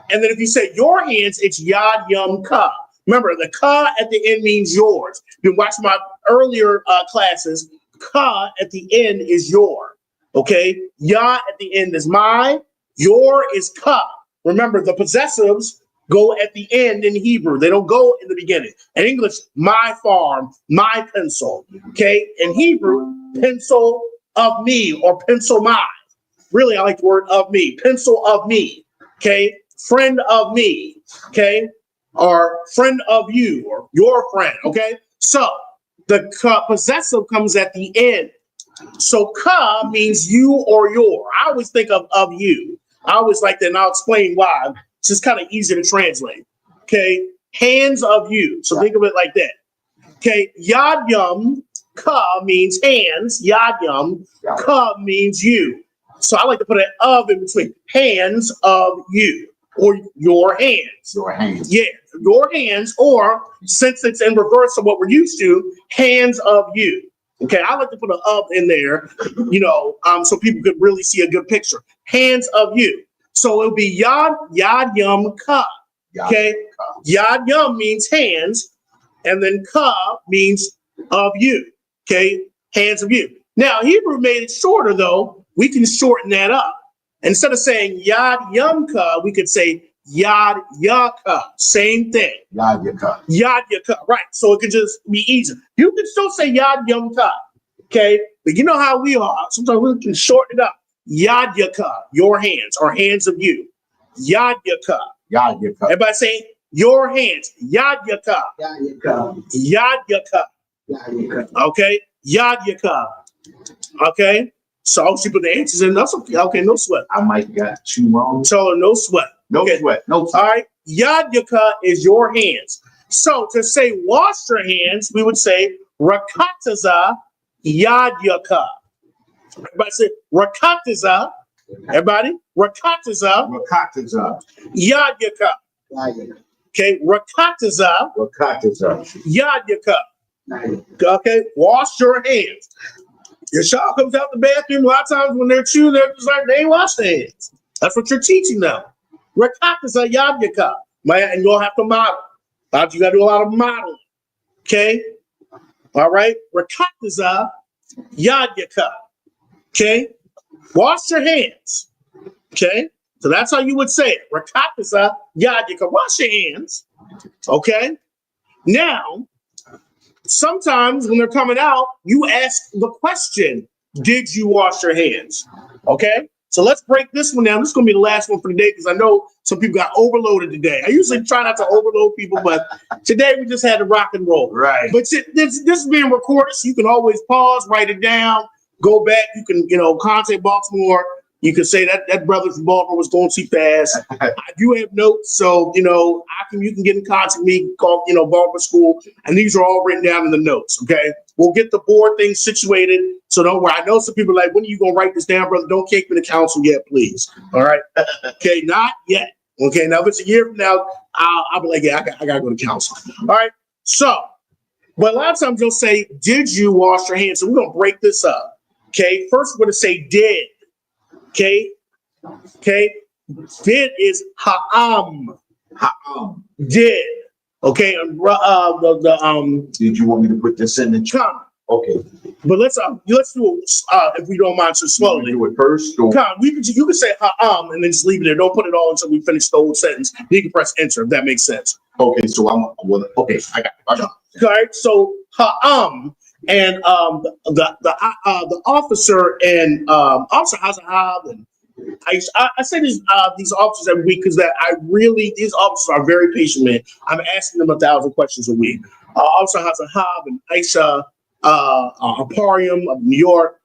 and then if you say your hands, it's yad yum ka. Remember, the ka at the end means yours. You watch my earlier classes. Ka at the end is your. Okay, ya at the end is my. Your is ka. Remember, the possessives go at the end in Hebrew. They don't go in the beginning. In English, my farm, my pencil. Okay, in Hebrew, pencil of me or pencil my. Really, I like the word of me. Pencil of me. Okay, friend of me. Okay, or friend of you or your friend. Okay, so the possessive comes at the end. So ka means you or your. I always think of you. I always like that, and I'll explain why. It's just kind of easy to translate. Okay, hands of you. So think of it like that. Okay, yad yum, ka means hands. Yad yum, ka means you. So I like to put an of in between. Hands of you or your hands. Your hands. Yeah, your hands, or since it's in reverse of what we're used to, hands of you. Okay, I like to put an of in there, so people could really see a good picture. Hands of you. So it'll be yad yum ka. Okay, yad yum means hands, and then ka means of you. Okay, hands of you. Now Hebrew made it shorter though. We can shorten that up. Instead of saying yad yum ka, we could say yad yaka. Same thing. Yad yaka. Yad yaka. Right. So it could just be easy. You can still say yad yum ka. Okay. But you know how we are. Sometimes we can shorten it up. Yad yaka. Your hands or hands of you. Yad yaka. Yad yaka. Everybody say your hands. Yad yaka. Yad yaka. Yad yaka. Yad yaka. Okay. Yad yaka. Okay. So I'll put the answers in. That's okay. Okay, no sweat. I might got two wrong. So no sweat. No Okay. sweat. No sweat. All right. Yad yaka is your hands. So to say wash your hands, we would say rakataza yad yaka. Everybody say rakataza. Everybody, rakataza Rakataza. yad yaka. Yad yaka. Okay, rakataza Rakataza. yad yaka. Yad yaka. Okay, wash your hands. Your child comes out the bathroom. A lot of times when they're chewing, they're just like, they ain't wash their hands. That's what you're teaching them. Rakataza yad yaka. And you'll have to model. You got to do a lot of modeling. Okay? All right? Rakataza yad yaka. Okay? Wash your hands. Okay? So that's how you would say it. Rakataza yad yaka. Wash your hands. Okay? Now, sometimes when they're coming out, you ask the question, did you wash your hands? Okay? So let's break this one down. This is going to be the last one for today because I know some people got overloaded today. I usually try not to overload people, but today we just had to rock and roll. Right. But this is being recorded, so you can always pause, write it down, go back. You can, contact Baltimore You can say that brother from Baltimore was going too fast. I do have notes, so you can get in contact with me, call Baltimore School, and these are all written down in the notes. Okay, we'll get the board thing situated. So don't worry. I know some people are like, when are you gonna write this down, brother? Don't kick me to council yet, please. All right. Okay, not yet. Okay, now if it's a year from now, I'll be like, yeah, I gotta go to council. All right. So, but a lot of times they'll say, did you wash your hands? So we're gonna break this up. Okay, first we're gonna say did. Okay. Did is ha'am. Did. Okay. Did you want me to put this in the chat? Okay. But let's do it if we don't mind, so slowly. Do it first. Or? You can say ha'am and then just leave it there. Don't put it all until we finish the whole sentence. Then you can press enter if that makes sense. Okay. So okay. I got it. All right. So ha'am and the officer and Officer Hazahab and I say these officers every week because these officers are very patient, man. I'm asking them 1,000 questions a week. Officer Hazahab and Aisha Aparium of New York.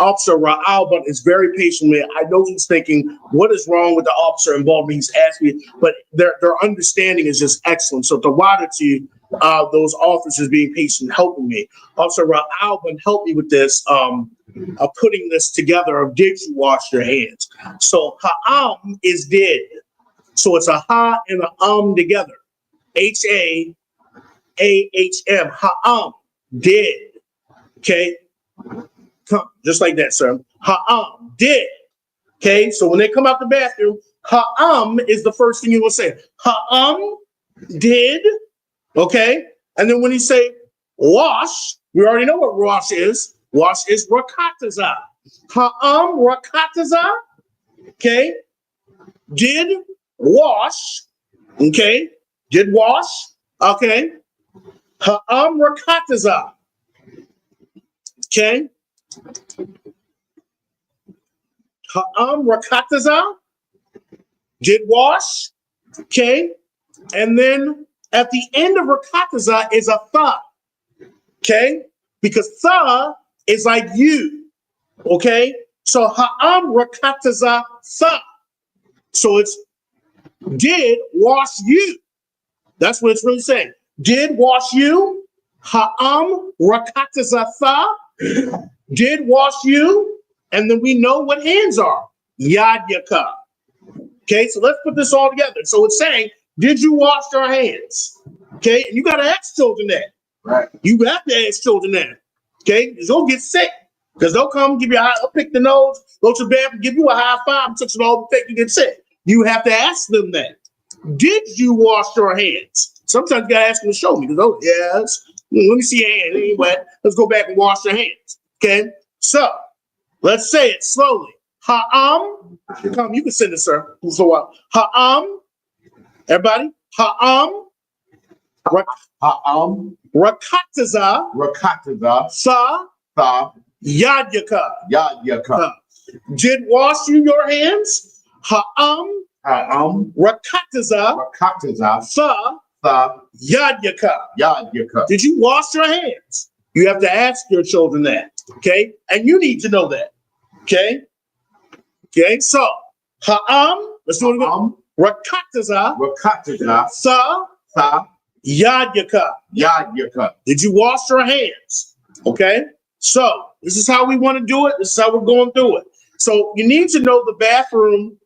Officer Ra'al is very patient, man. I know he's thinking, what is wrong with the officer involved? He's asking, but their understanding is just excellent. So the water to those officers being patient, helping me. Officer Ra'al helped me with this, putting this together of did you wash your hands? So ha'am is did. So it's a ha and a together. H-A-A-H-M. Ha'am. Did. Okay. Come, just like that, sir. Ha'am. Did. Okay. So when they come out the bathroom, ha'am is the first thing you will say. Ha'am. Did. Okay. And then when you say wash, we already know what wash is. Wash is rakataza. Ha'am rakataza. Okay. Did wash. Okay. Did wash. Okay. Ha'am rakataza. Okay. Ha'am rakataza. Did wash. Okay. And then at the end of rakataza is a tha. Okay. Because tha is like you. Okay. So ha'am rakataza tha. So it's did wash you. That's what it's really saying. Did wash you. Ha'am rakataza tha. Did wash you. And then we know what hands are. Yad yaka. Okay, so let's put this all together. So it's saying, did you wash your hands? Okay, and you got to ask children that. Right. You have to ask children that. Okay, because they'll get sick. Because they'll come give you they'll pick the nose, go to the bathroom, give you a high five, touch it all, take you get sick. You have to ask them that. Did you wash your hands? Sometimes you got to ask them to show me. Because, oh, yes. Let me see your hand. It ain't wet. Let's go back and wash your hands. Okay, so let's say it slowly. Ha'am. Come, you can send it, sir. So, ha'am. Everybody. Ha'am. Ha'am. Rakataza. Rakataza. Sa. Tha. Yadyaka. Yadyaka. Did wash you your hands? Ha'am. Ha'am. Rakataza. Rakataza. Sa. Tha. Yadyaka. Yadyaka. Did you wash your hands? You have to ask your children that. Okay? And you need to know that. Okay? Okay, so ha'am, let's do it again. Rakataza. Rakataza. Sa. Tha. Yadyaka. Yadyaka. Did you wash your hands? Okay? So this is how we want to do it. This is how we're going through it. So you need to know the bathroom,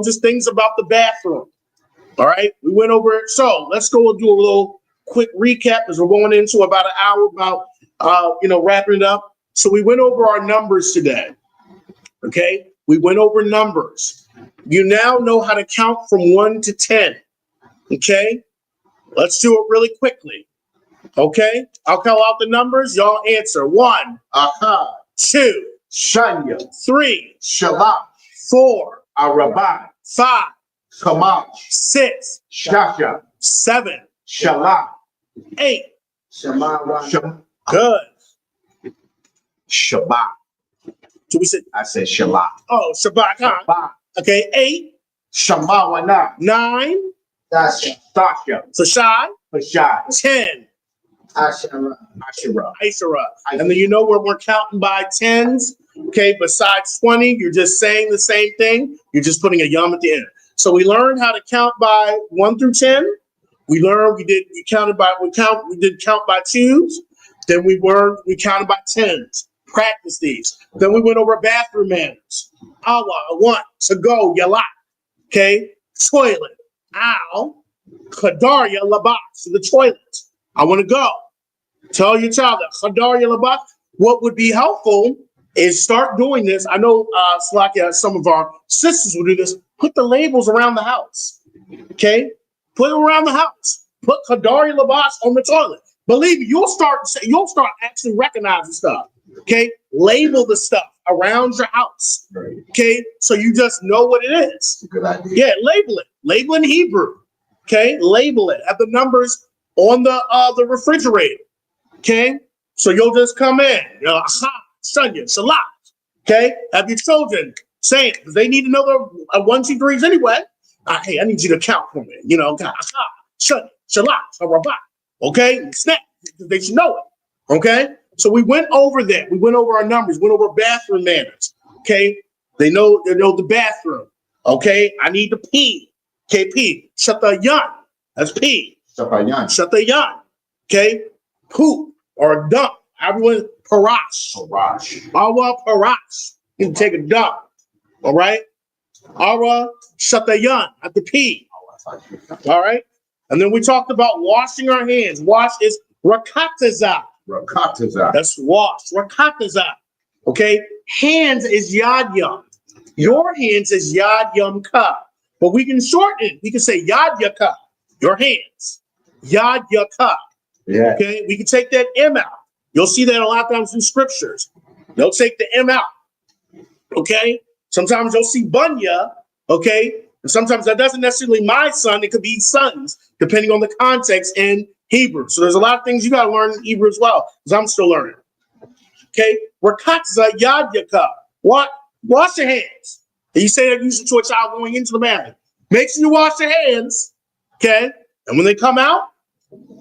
just things about the bathroom. All right? We went over it. So let's go and do a little quick recap as we're going into about an hour wrapping it up. So we went over our numbers today. Okay? We went over numbers. You now know how to count from 1 to 10. Okay? Let's do it really quickly. Okay? I'll call out the numbers. Y'all answer. 1. Aha. 2. Shanya. 3. Shalach. 4. Arabai. 5. Kamach. 6. Shasha. 7. Shalach. 8. Shabbat. Good. Shabbat. So we said, I said Shabbat. oh, Shabbat. Huh? Shabbat. Okay, 8. Shamawana. 9. Sasha. So Shai. Pashai. 10. Ashera. Aishara. And then you know where we're counting by tens. Okay, besides 20, you're just saying the same thing. You're just putting a yum at the end. So we learned how to count by 1 through 10. We did count by twos. Then we counted by tens. Practice these. Then we went over bathroom manners. Awa, I want to go, yala. Okay, toilet. Ow, kadarya labas, to the toilet. I want to go. Tell your child that kadarya labas. What would be helpful is start doing this. I know, Slakia, some of our sisters will do this. Put the labels around the house. Okay, put them around the house. Put kadarya labas on the toilet. Believe me, you'll start actually recognizing stuff. Okay, label the stuff around your house. Okay, so you just know what it is. Good idea. Yeah, label it. Label in Hebrew. Okay, label it. Have the numbers on the refrigerator. Okay, so you'll just come in. Aha, Sunya, Salah. Okay, have your children saying because they need to know the 1, 2, 3s anyway. Hey, I need you to count for me. Aha, Sunya, Salah, Rabah. Okay, snap. They should know it. Okay, so we went over that. We went over our numbers. Went over bathroom manners. Okay, they know the bathroom. Okay, I need to pee. Okay, pee. Shatayan. That's pee. Shatayan. Okay, poop or dump. Everyone, parash. Awa parash. You can take a dump. All right. Awa shatayan. At the pee. All right. And then we talked about washing our hands. Wash is rakataza. That's wash. Rakataza. Okay. Hands is yad yum. Your hands is yad yum ka. But we can shorten it. We can say yad yaka. Your hands. Yad yaka. Yeah. Okay. We can take that M out. You'll see that a lot of times in scriptures. They'll take the M out. Okay. Sometimes you'll see bunya. Okay. And sometimes that doesn't necessarily my son. It could be sons, depending on the context in Hebrew. So there's a lot of things you got to learn in Hebrew as well, because I'm still learning. Okay. Rakatza yad yaka. What? Wash your hands. And you say that usually to a child going into the bathroom. Make sure you wash your hands. Okay. And when they come out,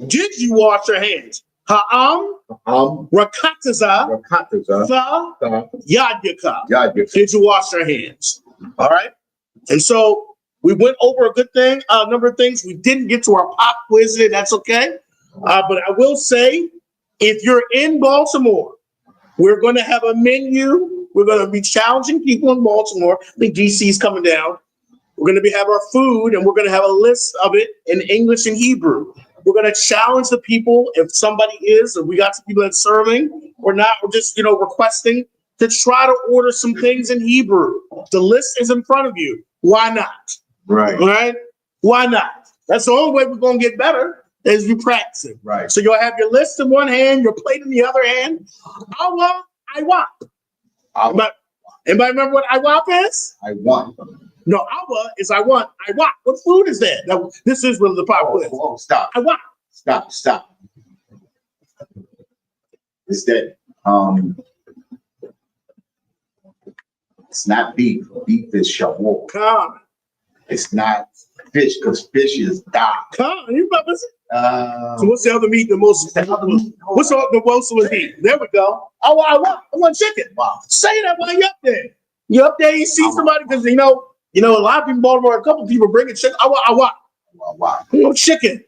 did you wash your hands? Ha'am. Rakataza. Tha. Yad yaka. Did you wash your hands? All right. And so we went over a good thing, a number of things. We didn't get to our pop quiz. That's okay. But I will say, if you're in Baltimore, we're going to have a menu. We're going to be challenging people in Baltimore. I think DC's coming down. We're going to have our food, and we're going to have a list of it in English and Hebrew. We're going to challenge the people, if somebody is, or we got some people that's serving or not, or just, requesting to try to order some things in Hebrew. The list is in front of you. Why not? Right? Why not? That's the only way we're going to get better is you practice it. Right. So you'll have your list in one hand, your plate in the other hand. Awa, Iwap. Anybody remember what Iwap is? I want. No, Awa is I want. Iwap. What food is that? Now, this is really the pop quiz. Stop. Iwap. Stop. It's that, it's not beef. Beef is shawol. Come. It's not fish because fish is dog. Come. You remember? So what's the other meat? What's the most meat? There we go. I want chicken. Wow. Say that while you're up there. You're up there, you see somebody because a lot of people in Baltimore, a couple of people bringing chicken. I want chicken.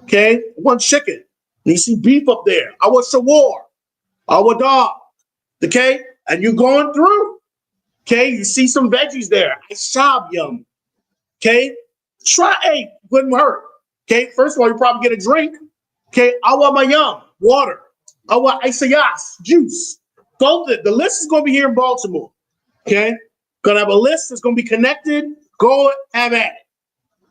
Okay, I want chicken. And you see beef up there. I want shawar. I want dog. Okay, and you're going through. Okay, you see some veggies there. I shab yum. Okay, wouldn't hurt. Okay, first of all, you probably get a drink. Okay, awa mayam, water. Awa isayas, juice. Go. The list is going to be here in Baltimore. Okay, gonna have a list that's going to be connected. Go have at it.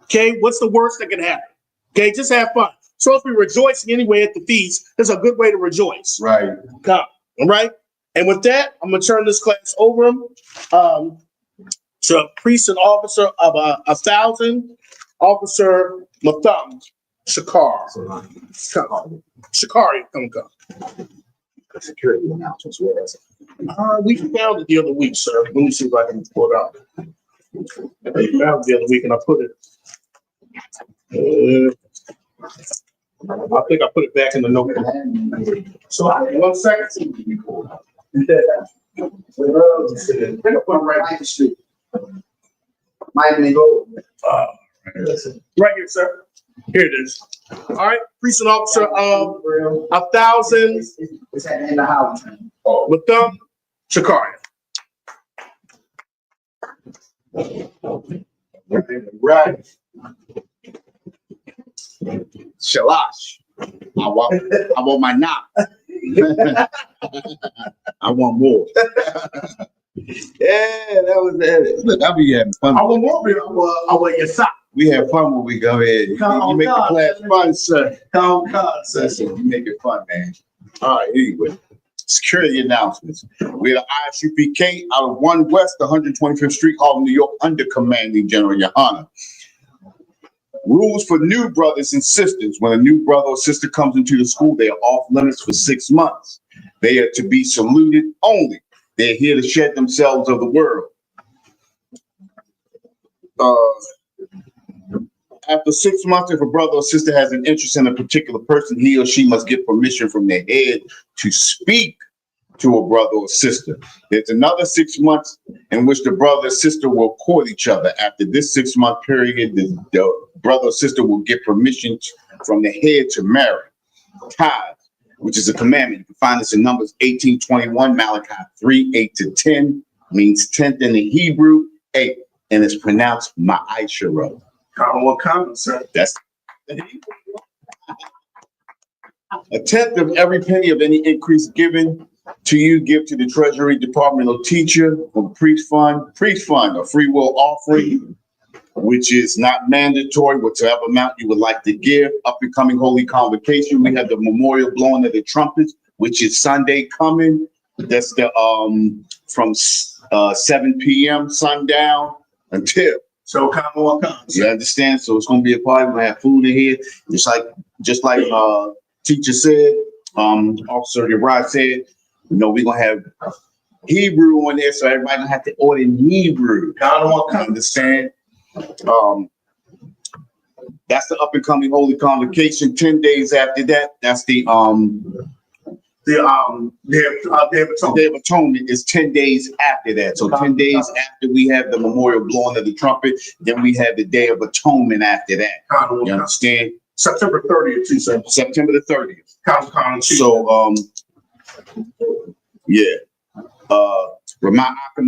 Okay, what's the worst that can happen? Okay, just have fun. So if we're rejoicing anyway at the feast, that's a good way to rejoice. Right. Come. All right. And with that, I'm gonna turn this class over to a priest and officer of 1,000, Officer Matham Shakar. Shakari, come. Security announcements. Where is it? We found it the other week, sir. Let me see if I can pull it out. I found it the other week and I put it. I think I put it back in the notebook. So 1 second. Pick up one right the street. Miami Gold. Right here, sir. Here it is. All right, precinct officer of 1,000 It's at the end of house. Latham Shakaria. Right. Shalash. I want my knock. I want more. Yeah, that was it. Look, I be having fun. I want more. I want your sock. We have fun when we go ahead. You make the class fun, sir. Come, sir. Listen, you make it fun, man. All right, anyway. Security announcements. We're the ISUPK out of 1 West, 125th Street, Harlem, New York, under commanding General Yohana. Rules for new brothers and sisters. When a new brother or sister comes into the school, they are off limits for 6 months. They are to be saluted only. They're here to shed themselves of the world. After 6 months, if a brother or sister has an interest in a particular person, he or she must get permission from their head to speak to a brother or sister. There's another 6 months in which the brother or sister will court each other. After this 6 month period, the brother or sister will get permission from the head to marry. Tithe, which is a commandment. You can find this in Numbers 18:21, Malachi 3:8-10, means 10th in the Hebrew, 8, and it's pronounced Ma'ashara. Common, sir. That's a tenth of every penny of any increase given to you, give to the Treasury Department or teacher or priest fund, a free will offering, which is not mandatory, whatever amount you would like to give. Up and coming Holy Convocation, we have the memorial blowing of the trumpets, which is Sunday coming. That's the from 7 p.m. sundown until. So come. You understand? So it's gonna be a party. We're gonna have food in here, just like teacher said, Officer Uriah said. You know, we're gonna have Hebrew on there, so everybody gonna have to order in Hebrew. Understand? That's the up and coming Holy Convocation. 10 days after that, that's the Day of Atonement is 10 days after that. So 10 days after we have the memorial blowing of the trumpet, then we have the Day of Atonement after that. You understand? September 30th, too, sir. September the 30th. So, yeah. Remind Akim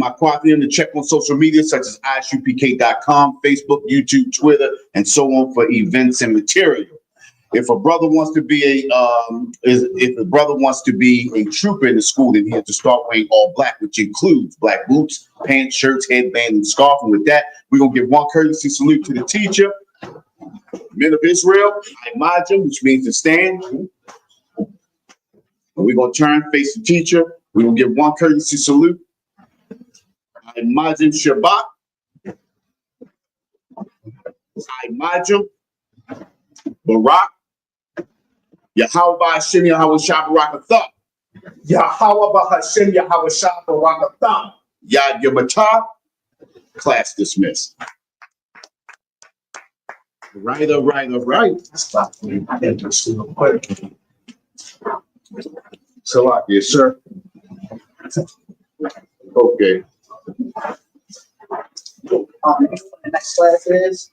to check on social media such as ISUPK.com, Facebook, YouTube, Twitter, and so on for events and material. If a brother wants to be a trooper in the school, then he has to start wearing all black, which includes black boots, pants, shirts, headband, and scarf. And with that, we're gonna give one courtesy salute to the teacher, men of Israel, Imajim, which means to stand. And we're gonna turn, face the teacher. We're gonna give one courtesy salute. Imajim Shabbat. Imajim Barak. Yahweh Hashem Yahweh Shabbarakathah. Yahweh Hashem Yahweh Shabbarakathah. Yad Yamatah. Class dismissed. All right. Stop. I didn't do this real quick. Salak, yes, sir. Okay. The next class is.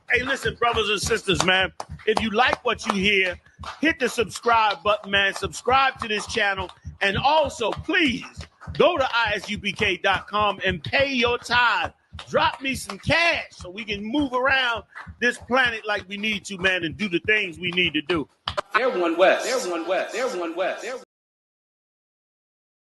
Hey, listen, brothers and sisters, man. If you like what you hear, hit the subscribe button, man. Subscribe to this channel. And also, please, go to ISUPK.com and pay your tithe. Drop me some cash so we can move around this planet like we need to, man, and do the things we need to do. They're 1 West.